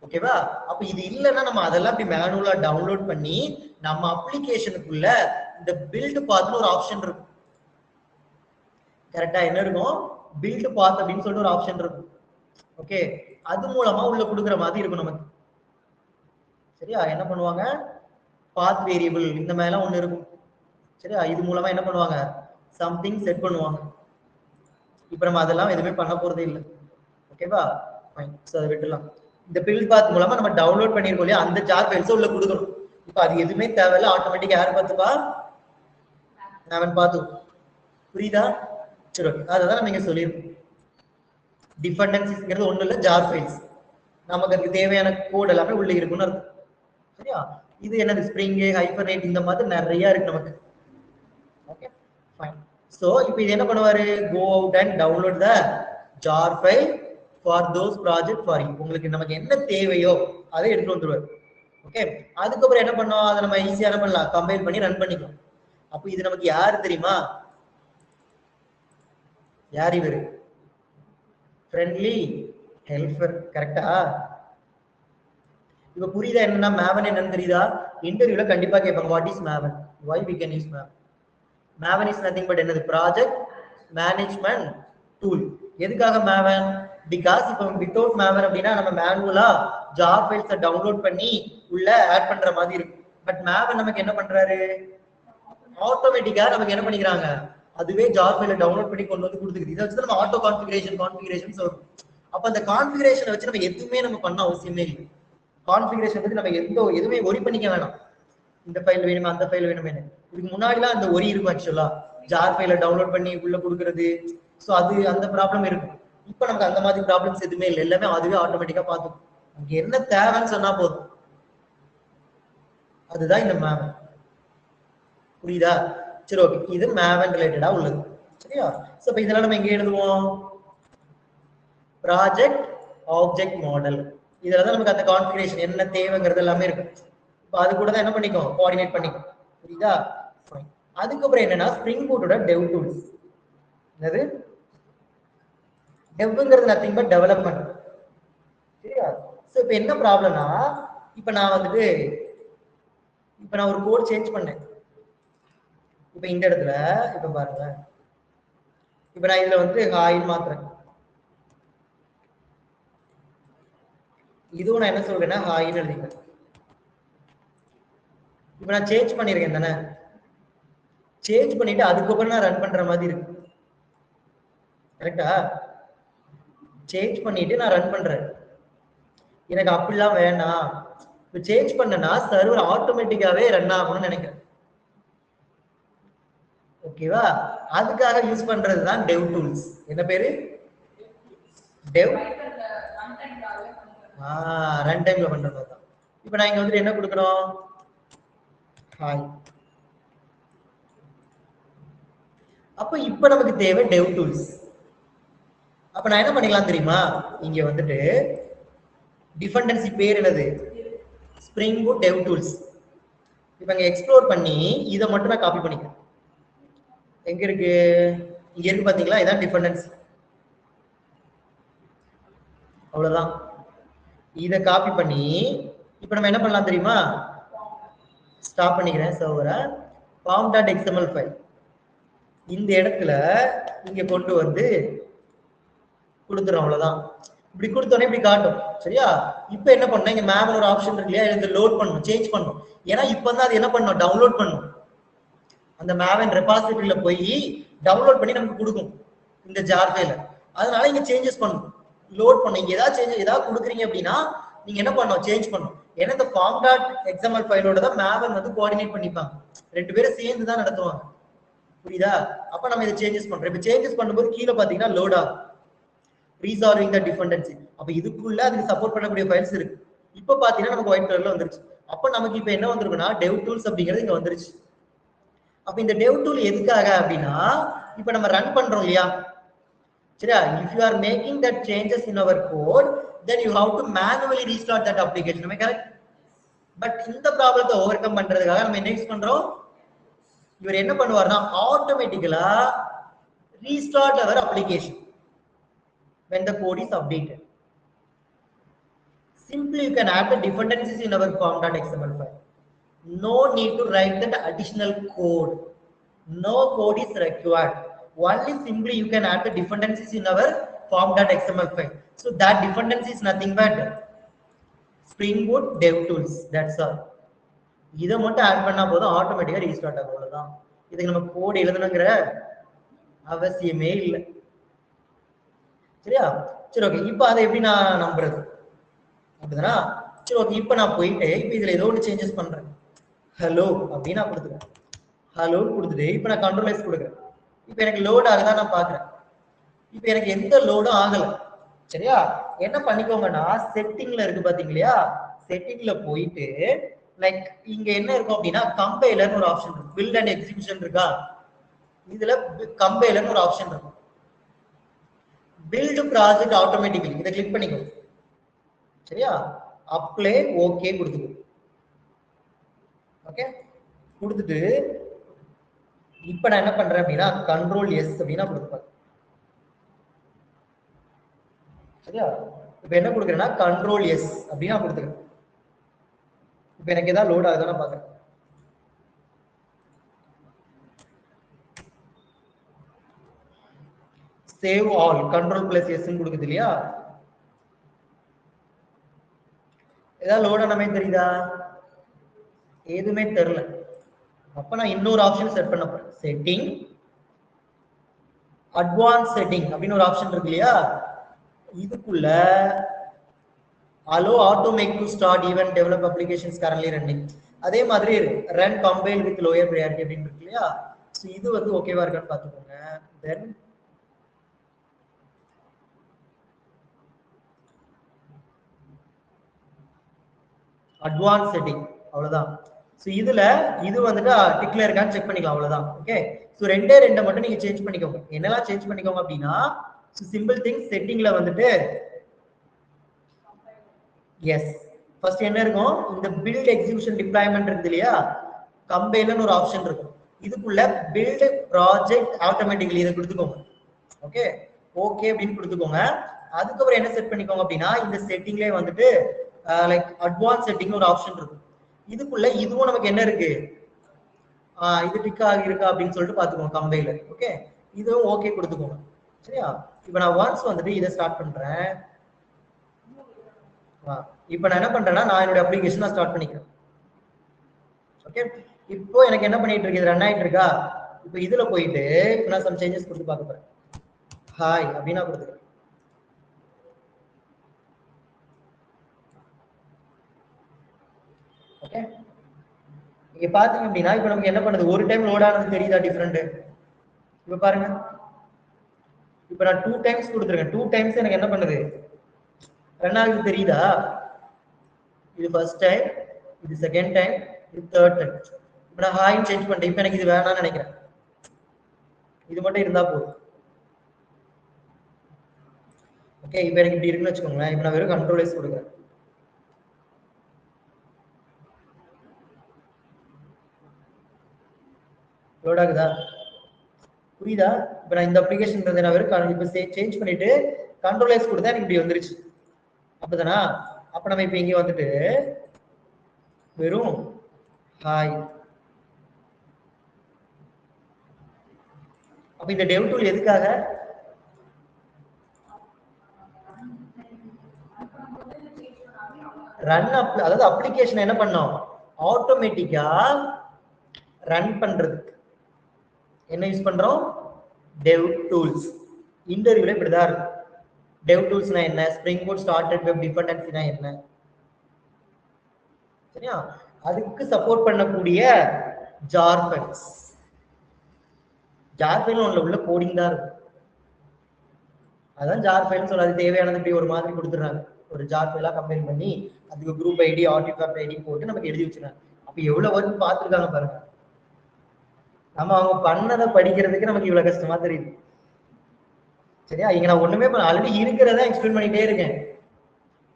ஓகேவா? அப்ப இது இல்லைன்னா நம்ம அதெல்லாம் இப்படி மேனுவலா டவுன்லோட் பண்ணி நம்ம அப்ளிகேஷனுக்குள்ள இந்த பில்ட் பாத்னு ஒரு ஆப்ஷன் இருக்கும். கரெக்டா? என்ன இருக்கும்? பில்ட் பாத் அப்படின்னு சொல்லிட்டு ஒரு ஆப்ஷன் இருக்கும். ஓகே, அது மூலமா உள்ள கொடுக்குற மாதிரி இருக்கும் நமக்கு. சரியா? என்ன பண்ணுவாங்க, பாத் வேரியபிள் இந்த மாதிரி எல்லாம் ஒண்ணு இருக்கும். சரியா? இது மூலமா என்ன பண்ணுவாங்க, சம்திங் செட் பண்ணுவாங்க. இப்ப நம்ம அதெல்லாம் எதுவுமே பண்ண போறதே இல்லை. ஓகேவா? ஃபைன், சோ அதை விட்டுலாம். இந்த பில்ட் பாத் மூலமா நம்ம டவுன்லோட் பண்ணிருக்கோம் இல்லையா, அந்த ஜார் ஃபைல்ஸ் உள்ள கொடுக்கணும். இப்ப அது எதுவுமே தேவையில்ல, ஆட்டோமேட்டிக்கா யார் பார்த்துப்பா, அவன் பார்த்து. புரியுதா? சரி, அதுதான் நம்ம இங்க சொல்லியிருக்கோம். டிபெண்டன்சிஸ்ங்கிறது ஒண்ணு இல்ல, ஜார் ஃபைல்ஸ். நமக்கு அதுக்கு தேவையான கோட் எல்லாமே உள்ள இருக்குன்னு அர்த்தம். சரியா? இது என்னது, ஸ்ப்ரிங், ஹைபர்நேட், இந்த மாதிரி நிறைய இருக்கு நமக்கு. Okay, fine. சோ இப்போ இது என்ன பண்ணுவாரு, go out and download the jar file for those project for you. உங்களுக்கு நமக்கு என்ன தேவையோ அதை எடுத்து வந்துருவாரு. ஓகே, அதுக்கப்புறம் என்ன பண்ணோம், அதை நம்ம ஈஸியா என்ன பண்ணலாம், கம்பைல் பண்ணி ரன் பண்ணிக்கலாம். அப்போ இது நமக்கு யாரு தெரியுமா, யார் இவரு, ஃப்ரெண்ட்லி ஹெல்பர். கரெக்டா? இப்ப புரியுதா என்னன்னா மேவன் என்னன்னு தெரியுதா? இன்டர்வியூல கண்டிப்பா கேட்பாங்க, what is Maven, why we can use Maven. Maven is nothing but என்னது, ப்ராஜெக்ட் மேனேஜ்மெண்ட் டூல். எதுக்காக மேவன்? பிகாஸ் இப்போ வித்தவுட் மேவன் அப்படின்னா நம்ம மேனுவலா ஜார் ஃபைல்ஸை டவுன்லோட் பண்ணி உள்ள ஆட் பண்ற மாதிரி இருக்கும். பட் மேவன் நமக்கு என்ன பண்றாரு, ஆட்டோமேட்டிக்கா நமக்கு என்ன பண்ணிக்கிறாங்க, அதுவே ஜார் ஃபைலை டவுன்லோட் பண்ணி கொண்டு வந்து கொடுத்துக்குது. இதை வச்சு நம்ம ஆட்டோ கான்ஃபிகரேஷன் சொல்றோம். அப்ப அந்த கான்ஃபிகரேஷனை வச்சு நம்ம எதுவுமே நம்ம பண்ண அவசியமே இல்லை. கான்ஃபிகரேஷன் வந்து நம்ம எதுவுமே ஒரி பண்ணிக்க வேணாம். இந்த ஃபைல் வேணுமா, அந்த ஃபைல் வேணுமே. இதுக்கு முன்னாடிலாம் அந்த ஒரி இருக்கும் ஆக்சுவலா, ஜார் ஃபைலை டவுன்லோட் பண்ணி உள்ள கொடுக்கறது. ஸோ அது அந்த ப்ராப்ளம் இருக்கும். இப்போ நமக்கு அந்த மாதிரி ப்ராப்ளம்ஸ் எதுவுமே இல்லை, எல்லாமே அதுவே ஆட்டோமேட்டிக்கா பார்த்துக்கும். நமக்கு என்ன தேவைன்னு சொன்னா போதும். அதுதான் இந்த மேம். புரியுதா? சரி ஓகே, இது மேவன் ரிலேட்டடா உள்ளது. சரியா? சோ இப்போ இதெல்லாம் நம்ம எங்க எழுதுவோம்? Project object model. இதுல தான் நமக்கு அந்த கான்ஃபிகரேஷன் என்ன தேவைங்கிறது எல்லாமே இருக்கு. இப்போ அது கூட தான் என்ன பண்ணிக்கோ, கோஆர்டினேட் பண்ணிக்கோ. புரியுதா? அதுக்கப்புறம் என்னன்னா ஸ்ப்ரிங் பூட்டோட டெவ் டூல்ஸ். என்னது? டெவ்ங்கிறது நத்திங் பட் டெவலப்மெண்ட். சரியா? சோ இப்போ என்ன ப்ராப்ளம்னா, இப்போ நான் வந்துட்டு இப்போ நான் ஒரு கோட் சேஞ்ச் பண்ணேன். இப்போ இந்த இடத்துல இப்போ பாருங்க, இப்போ நான் இதுல வந்து ஹாய்னு மாத்துறேன். இதுவும் நான் என்ன சொல்றேன்னா ஹாய்னு எழுதிக்கிறேன். இப்போ நான் சேஞ்ச் பண்ணிருக்கேன் தானே, சேஞ்ச் பண்ணிட்டு அதுக்கப்புறம் நான் ரன் பண்ற மாதிரி இருக்கு. கரெக்டா? சேஞ்ச் பண்ணிட்டு நான் ரன் பண்றேன். எனக்கு அப்படிலாம் வேணாம். இப்போ சேஞ்ச் பண்ணனா சர்வர் ஆட்டோமேட்டிக்காவே ரன் ஆகும்னு நினைக்கிறேன். ஓகேவா? அதுக்காக யூஸ் பண்றது தான் டெவ் டூல்ஸ். என்ன பேரு? டெவ் ரன் டைம்ல பண்றது தான். இப்போ நான் இங்க வந்து என்ன கொடுக்கறோம்? ஹாய். அப்ப இப்போ நமக்கு தேவை டெவ் டூல்ஸ். அப்ப நான் என்ன பண்ணிக்கலாம் தெரியுமா? இங்க வந்துட்டு டிபெண்டன்சி பேர் என்னது? Spring Boot டெவ் tools. இப்போ இங்க எக்ஸ்ப்ளோர் பண்ணி இதை மட்டும் நான் காப்பி பண்ணிக்கிறேன். எங்க இருக்கு? இங்க இருக்கு பாத்தீங்களா? இதான் டிபெண்டன்சி. அவ்வளவுதான். இதை காப்பி பண்ணி இப்போ நம்ம என்ன பண்ணலாம் தெரியுமா? ஸ்டாப் பண்ணிக்கிறேன் சர்வரை. form.xml ஃபைல் இந்த இடத்துல இங்க கொண்டு வந்து கொடுத்துறோம். அவ்வளவுதான். இப்படி கொடுத்தோன்னே இப்படி காட்டும். சரியா? இப்போ என்ன பண்ணணும், இங்க மேப்ல ஒரு ஆப்ஷன் இருக்கு இல்லையா, இதை லோட் பண்ணணும், சேஞ்ச் பண்ணணும். ஏன்னா இப்போ தான் அது என்ன பண்ணணும், டவுன்லோட் பண்ணணும். அந்த மேவன் ரெபாசிட்டரியில போய் டவுன்லோட் பண்ணி நமக்கு கொடுக்கும் இந்த ஜார் ஃபைல. அதனால இங்க சேஞ்சஸ் பண்ணணும், லோட் பண்ணணும். இங்க ஏதாவது சேஞ்ச் ஏதாவது கொடுக்குறீங்க அப்படின்னா நீங்க என்ன பண்ணணும், சேஞ்ச் பண்ணணும். ஏன்னா இந்த form.xml ஃபைலோட தான் மேவன் வந்து கோஆர்டினேட் பண்ணிப்பாங்க. ரெண்டு பேரும் சேர்ந்து தான் நடத்துவாங்க. புரியுதா? அப்ப நம்ம இதை சேஞ்சஸ் பண்றோம். இப்ப சேஞ்சஸ் பண்ணும்போது கீழே பாத்தீங்கன்னா லோட் ஆகும், resolving the dependency. அப்ப இதுக்குள்ள அதுக்கு சப்போர்ட் பண்ணக்கூடிய ஃபைல்ஸ் இருக்கு. இப்ப பாத்தீங்கன்னா நமக்கு ஒயிட் கலர்ல வந்துருச்சு. அப்ப நமக்கு இப்ப என்ன வந்திருக்குன்னா டெவ் டூல்ஸ் அப்படிங்கிறது இங்க வந்துருச்சு. அப்ப இந்த டெவ் டூல் எதுக்காக அப்படின்னா, இப்ப நம்ம ரன் பண்றோம் இல்லையா? சரியா? if you are making that changes in our code, then you have to manually restart that application. am I correct? But இந்த ப்ராப்ளத்தை ஓவர் கம் பண்றதுக்காக நம்ம என்ன யூஸ் பண்றோம்? இவர் என்ன பண்ணுவார்னா ஆட்டோமேட்டிக்கலா restart our application when the code is updated. Simply you can add the dependencies in our form.xml file. No need to write that additional code. No code is required. Only simply you can add the dependencies in our form.xml file. So that dependency is nothing but Spring Boot DevTools. That's all. இதை மட்டும் ஆட் பண்ணா போதும், ஆட்டோமேட்டிக்கா ரீஸ்டார்ட் ஆகும். அவ்வளவுதான். இதுக்கு நம்ம கோட் எழுதணுங்கிற அவசியமே இல்லை. சரியா? சரி ஓகே. இப்போ அதை எப்படி நான் நம்புறது அப்படிதானா? சரி ஓகே. இப்போ நான் போயிட்டு இப்போ இதுல ஏதோ ஒன்று சேஞ்சஸ் பண்றேன். ஹலோ அப்படின்னு நான் கொடுத்துக்கிறேன். ஹலோ கொடுத்துட்டு இப்போ நான் கண்ட்ரோல் எஸ் கொடுக்குறேன். இப்போ எனக்கு லோட் ஆகுதா நான் பாக்குறேன். இப்போ எனக்கு எந்த லோடும் ஆகல. சரியா? என்ன பண்ணிக்கோங்கன்னா செட்டிங்ல இருக்கு பாத்தீங்களா, செட்டிங்ல போயிட்டு லைக் இங்க என்ன இருக்கும் அப்படின்னா கம்பைலர்னு ஒரு ஆப்ஷன் இருக்கு. பில்ட் அண்ட் எக்ஸிகியூஷன் இருக்கா? இதுல கம்பைலர்னு ஒரு ஆப்ஷன் இருக்கும். பில்ட் ப்ராஜெக்ட் ஆட்டோமேட்டிக்கலி இதை கிளிக் பண்ணிக்கோ. சரியா? Apply okay கொடுத்துக்கோ. ஓகே கொடுத்துட்டு இப்ப நான் என்ன பண்றேன் அப்படின்னா கண்ட்ரோல் எஸ் அப்படின்னா கொடுப்பேன். சரியா? இப்ப என்ன கொடுக்குறேன்னா கண்ட்ரோல் எஸ் அப்படின்னா கொடுத்துருக்கேன். இப்ப எனக்கு ஏதாவது லோட் ஆகுதுன்னு நான் பாக்குறேன். Save all control plus S கொடுக்குது இல்லையா? ஏதாவது லோட் ஆன மாதிரி தெரியுதா? எதுவுமே தெரியல. அப்ப நான் இன்னொரு ஆப்ஷன் செட் பண்ண போறேன். செட்டிங் அட்வான்ஸ் செட்டிங் அப்படின்னு ஒரு ஆப்ஷன் இருக்கு இல்லையா? இதுக்குள்ள allow auto make to start even develop applications currently running. அதே மாதிரி run compile with lower priority அப்படின்னு இருக்கு இல்லையா? சோ இது வந்து ஓகேவா இருக்கான்னு பாத்துக்கோங்க. then advanced setting அவ்வளவுதான். ஸோ இதுல இது வந்துட்டு டிக்ல இருக்கான்னு செக் பண்ணிக்கலாம் அவ்வளவுதான். ஓகே, ஸோ ரெண்டை மட்டும் நீங்க சேஞ்ச் பண்ணிக்கோங்க. என்னெல்லாம் சேஞ்ச் பண்ணிக்கோங்க அப்படின்னா, சிம்பிள் திங்ஸ் செட்டிங்ல வந்துட்டு எஸ் ஃபர்ஸ்ட் என்ன இருக்கும், இந்த பில்ட் எக்ஸிகியூஷன் டிப்ளாய்மெண்ட் இருக்கு இல்லையா, கம்பைலர்னு ஒரு ஆப்ஷன் இருக்கும். இதுக்குள்ள பில்ட் ப்ராஜெக்ட் ஆட்டோமேட்டிக்கலி இதை கொடுத்துக்கோங்க. ஓகே ஓகே அப்படின்னு கொடுத்துக்கோங்க. அதுக்கப்புறம் என்ன செட் பண்ணிக்கோங்க அப்படின்னா, இந்த செட்டிங்லேயே வந்துட்டு லைக் அட்வான்ஸ் செட்டிங் ஒரு ஆப்ஷன் இருக்கும். இதுக்குள்ள இதுவும் நமக்கு என்ன இருக்கு, இது டிக் ஆகி இருக்கா அப்படின்னு சொல்லிட்டு பாத்துக்கோங்க கம்பைலர். ஓகே, இதுவும் ஓகே கொடுத்துக்கோங்க. சரியா, இப்போ நான் ஒன்ஸ் வந்துட்டு இதை ஸ்டார்ட் பண்றேன். இப்போ நான் என்ன பண்றேன்னா, நான் என்னோட அப்ளிகேஷன் நான் ஸ்டார்ட் பண்ணிக்கிறேன். ஓகே, இப்போ எனக்கு என்ன பண்ணிட்டு இருக்கு, இது ரன் ஆயிட்டு இருக்கா. இப்போ இதுல போயிட்டு இப்போ நான் சம் சேஞ்சஸ் கொடுத்து பார்க்க போறேன். ஹாய் அப்படின்னா கொடுத்துக்கிறேன். ஓகே, இங்க பாத்தீங்க அப்படின்னா இப்போ நமக்கு என்ன பண்ணுது, ஒரு டைம் லோட் ஆனது தெரியுதா டிஃபரெண்ட். இப்போ பாருங்க, இப்போ நான் 2 டைம்ஸ் கொடுத்துருக்கேன். 2 டைம்ஸ் எனக்கு என்ன பண்ணுது, ரன் ஆகுது தெரியுதா. இது ஃபர்ஸ்ட் டைம், இது செகண்ட் டைம், இது தேர்ட் டைம். இப்போ நான் ஹாய் சேஞ்ச் பண்ணிட்டேன். இப்போ எனக்கு இது வேணாம்னு நினைக்கிறேன், இது மட்டும் இருந்தா போதும். ஓகே, இப்போ எனக்கு இப்படி இருக்குன்னு வச்சுக்கோங்களேன். இப்போ நான் வெறும் கண்ட்ரோல் எஸ் கொடுக்குறேன். லோட் ஆகுதா, புரியுதா. இப்போ நான் இந்த அப்ளிகேஷன் நான் வெறும் இப்போ சேஞ்ச் பண்ணிட்டு கண்ட்ரோல் எஸ் கொடுத்தா எனக்கு இப்படி வந்துருச்சு. அப்பதானா, அப்ப நம்ம இப்ப இங்க வந்துட்டு வெறும் ஹாய். அப்ப இந்த டெவ் டூல் எதுக்காக, ரன் அப், அதாவது அப்ளிகேஷன் என்ன பண்ணோம், ஆட்டோமேட்டிக்கா ரன் பண்றதுக்கு என்ன யூஸ் பண்றோம், டெவ் டூல்ஸ். இன்டர்வியூல இப்படிதான் இருக்கும். டெவ் டூல்ஸ்னா என்ன, ஸ்ப்ரிங் பூட் ஸ்டார்டட் வெப் டிபெண்டன்சினா என்ன, சரியா, அதுக்கு சப்போர்ட் பண்ணக்கூடிய ஜார் ஃபைல்ஸ். ஜார் ஃபைல் உள்ள கோடிங் தான் இருக்கும். அதான் ஜார் ஃபைல்னு சொல்ல, அது தேவையானது இப்படி ஒரு மாதிரி கொடுத்துறாங்க. ஒரு ஜார் ஃபைலா கம்பைன் பண்ணி அதுக்கு குரூப் ஐடி ஆர்டிஃபேக்ட் ஐடி போட்டு நமக்கு எழுதி வச்சிருக்காங்க. அப்ப எவ்வளவு ஒர்க் பார்த்துருக்காங்க பாருங்க. நம்ம அவங்க பண்ணதை படிக்கிறதுக்கு நமக்கு இவ்வளவு கஷ்டமா தெரியுது. சரியா, இங்க நான் ஒண்ணுமே ஆல்ரெடி இருக்கிறதா எக்ஸ்பிளைன் பண்ணிட்டே இருக்கேன்.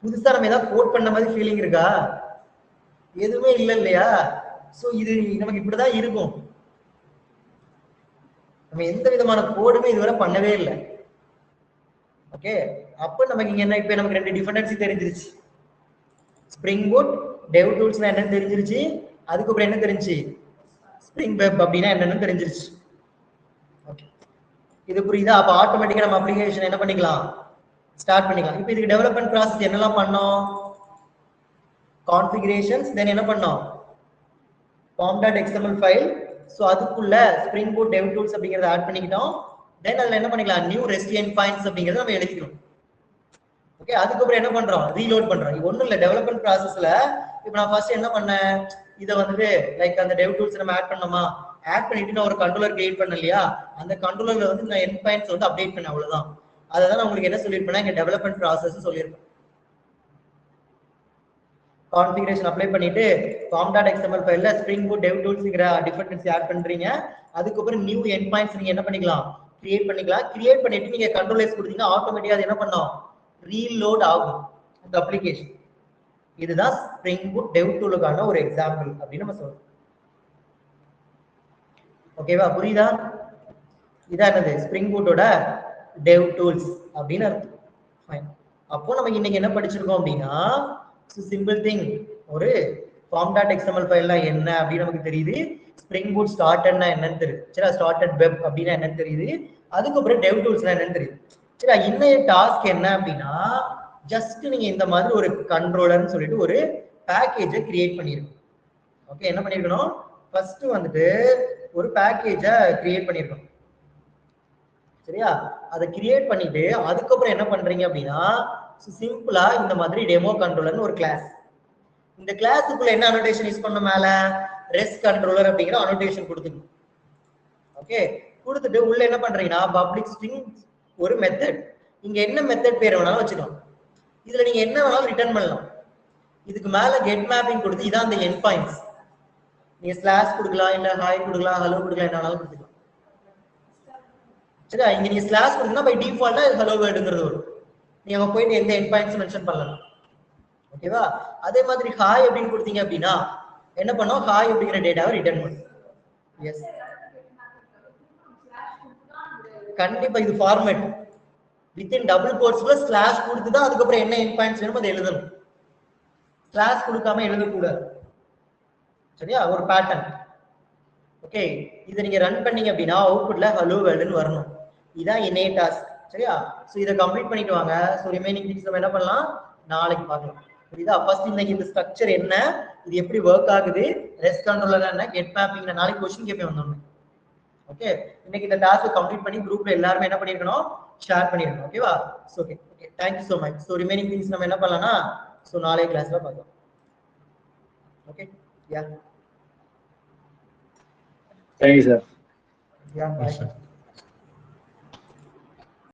புதுசா நம்ம ஏதாவது கோட் பண்ண மாதிரி ஃபீலிங் இருக்கா, எதுவுமே இல்லை இல்லையா. சோ இது நமக்கு இப்படிதான் இருக்கும். நம்ம எந்த விதமான கோடுமே இதுவரை பண்ணவே இல்லை. ஓகே, அப்ப நமக்கு இங்க என்ன, இப்ப நமக்கு 2 டிபெண்டன்சி தெரிஞ்சிருச்சு. ஸ்ப்ரிங் பூட் டெவ் டூல்ஸ்னா என்னன்னு தெரிஞ்சிருச்சு. அதுக்கப்புறம் என்ன தெரிஞ்சு, ஸ்ப்ரிங் வெப் அப்படின்னா என்னன்னு தெரிஞ்சிருச்சு. ஓகே, இது புரியுதா. அப்ப ஆட்டோமேட்டிக்கா நம்ம அப்ளிகேஷன் என்ன பண்ணிக்கலாம், ஸ்டார்ட் பண்ணிக்கலாம். இப்போ இதுக்கு டெவலப்மெண்ட் ப்ராசஸ் என்னெல்லாம் பண்ணோம், கான்ஃபிகரேஷன்ஸ், தென் என்ன பண்ணோம், form.xml ஃபைல். ஸோ அதுக்குள்ள ஸ்ப்ரிங் பூட் டெவ் டூல்ஸ் அப்படிங்கிறத ஆட் பண்ணிக்கிட்டோம். தென் அதில் என்ன பண்ணிக்கலாம், நியூ ரெஸ்ட் என்ட்பாயிண்ட்ஸ் அப்படிங்கிறத நம்ம எழுதிக்கிறோம். ஓகே, அதுக்கப்புறம் என்ன பண்றோம், ரீலோட் பண்றோம். இது ஒன்றும் இல்லை, டெவலப்மெண்ட் ப்ராசஸ்ல இப்போ நான் ஃபர்ஸ்ட் என்ன பண்ணேன், இதை வந்துட்டு லைக் அந்த டெவ் டூல்ஸ் நம்ம ஆட் பண்ணோமா, ஆட் பண்ணிட்டு நான் ஒரு கண்ட்ரோலர் கிரியேட் பண்ண இல்லையா, அந்த கண்ட்ரோலர்ல வந்து நான் எண்ட் பாயிண்ட்ஸ் வந்து அப்டேட் பண்ணேன், அவ்வளவுதான். அதான் நான் உங்களுக்கு என்ன சொல்லியிருப்பேன்னா, இங்க டெவலப்மெண்ட் ப்ராசஸ் சொல்லியிருப்பேன். கான்ஃபிகரேஷன் அப்ளை பண்ணிட்டு form.xml ஃபைல்ல ஸ்ப்ரிங் பூட் டெவ் டூல்ஸ்ங்கற டிபெண்டன்சி ஆட் பண்றீங்க. அதுக்கப்புறம் நியூ எண்ட் பாயிண்ட்ஸ் நீங்க என்ன பண்ணிக்கலாம், கிரியேட் பண்ணிக்கலாம். கிரியேட் பண்ணிட்டு நீங்க கண்ட்ரோல் எஸ் கொடுத்தீங்கன்னா ஆட்டோமேட்டிக்கா அது என்ன பண்ணும், ரீலோட் ஆகும் அந்த அப்ளிகேஷன். இதுதான் ஸ்ப்ரிங் பூட் டெவ் டூலுக்கான ஒரு எக்ஸாம்பிள் அப்படின்னு நம்ம சொல்றோம். ஓகேவா, புரியுதா. இதான் என்னது, ஸ்ப்ரிங் பூட்டோட டெவ் டூல்ஸ் அப்படின்னு அர்த்தம். அப்போ நமக்கு இன்னைக்கு என்ன படிச்சிருக்கோம் அப்படின்னா, சிம்பிள் திங், ஒரு form.xml ஃபைல்னா என்ன அப்படின்னு நமக்கு தெரியுது. ஸ்ப்ரிங் பூட் ஸ்டார்டட்னா என்னன்னு தெரியுது. சரி, ஸ்டார்டட் வெப் அப்படின்னா என்னன்னு தெரியுது. அதுக்கப்புறம் டெவ் டூல்ஸ்னா என்னன்னு தெரியுது. சரி, இன்னைய டாஸ்க் என்ன அப்படின்னா, ஜஸ்ட் நீங்க இந்த மாதிரி ஒரு கண்ட்ரோலர்னு சொல்லிட்டு ஒரு பேக்கேஜை கிரியேட் பண்ணிருக்கணும். ஓகே, என்ன பண்ணிருக்கணும், ஃபர்ஸ்ட் வந்துட்டு ஒரு பேக்கேஜை கிரியேட் பண்ணிருக்கணும். சரியா, அதை கிரியேட் பண்ணிட்டு அதுக்கப்புறம் என்ன பண்றீங்க அப்படின்னா, சிம்பிளா இந்த மாதிரி டெமோ கண்ட்ரோலர்னு ஒரு கிளாஸ். இந்த கிளாஸுக்குள்ள என்ன அனோடேஷன் யூஸ் பண்ண, மேல ரெஸ்ட் கண்ட்ரோலர் அப்படிங்கிற அனோடேஷன் கொடுத்துக்கணும். ஓகே, கொடுத்துட்டு உள்ள என்ன பண்றீங்கன்னா, பப்ளிக் ஸ்ட்ரிங் ஒரு மெத்தட், இங்க என்ன மெத்தட் பேர் வேணாலும் வச்சுக்கலாம். இதுல நீங்க என்ன வேணாலும் ரிட்டர்ன் பண்ணலாம். இதுக்கு மேல கெட் மேப்பிங் கொடுத்து இதான் அந்த எண்ட் பாயிண்ட்ஸ். நீங்க ஸ்லாஷ் கொடுக்கலாம், இல்ல ஹாய் கொடுக்கலாம், ஹலோ கொடுக்கலாம், என்ன வேணாலும் கொடுத்துக்கலாம். சரியா? இங்க நீங்க ஸ்லாஷ் கொடுத்தீங்கன்னா பை டிஃபால்ட்டா ஹலோ வேர்டுங்கிறது வரும். நீங்க அங்க போயிட்டு எந்த எண்ட் பாயிண்ட்ஸ் மென்ஷன் பண்ணலாம். ஓகேவா? அதே மாதிரி ஹாய் அப்படின்னு கொடுத்தீங்க அப்படின்னா என்ன பண்ணோம், ஹாய் அப்படிங்கிற டேட்டாவை ரிட்டர்ன் பண்ணும். எஸ், கண்டிப்பா இது ஃபார்மேட் வித்தின் டபுள் கோட்ஸ்ல ஸ்லாஷ் கொடுத்து தான் அதுக்கப்புறம் என்ன எண்ட் பாயிண்ட்ஸ் வேணுமோ அதை எழுதணும். ஸ்லாஷ் கொடுக்காம எழுதக்கூடாது. சரியா? ஒரு பேட்டர்ன். ஓகே, இதை நீங்க ரன் பண்ணீங்க அப்படின்னா அவுட்புட்ல ஹலோ வேர்ல்டுன்னு வரணும். இதான் இன்னே டாஸ்க். சரியா? சோ இதை கம்ப்ளீட் பண்ணிட்டு வாங்க. சோ ரிமைனிங் திங்ஸ் நம்ம என்ன பண்ணலாம், நாளைக்கு பார்க்கலாம். புரியுதா? ஃபர்ஸ்ட் இந்த ஸ்ட்ரக்சர் என்ன, இது எப்படி ஒர்க் ஆகுது, ரெஸ்ட் கண்ட்ரோலர் என்ன, கெட் மேப்பிங், நாளைக்கு क्वेश्चन கேப்பே வந்தோம். ஓகே, இன்னைக்கு இந்த டாஸ்க் கம்ப்ளீட் பண்ணி குரூப்ல எல்லாரும் என்ன பண்ணிருக்கணும், ஷேர் பண்ணிருக்கணும். ஓகேவா? So okay, thank you so much. So remaining things நம்ம என்ன பண்ணலாம்னா சோ நாளைக்கு கிளாஸ்ல பார்க்கலாம். Okay, yeah, Thank you, sir. Yeah, Yes, bye. sir.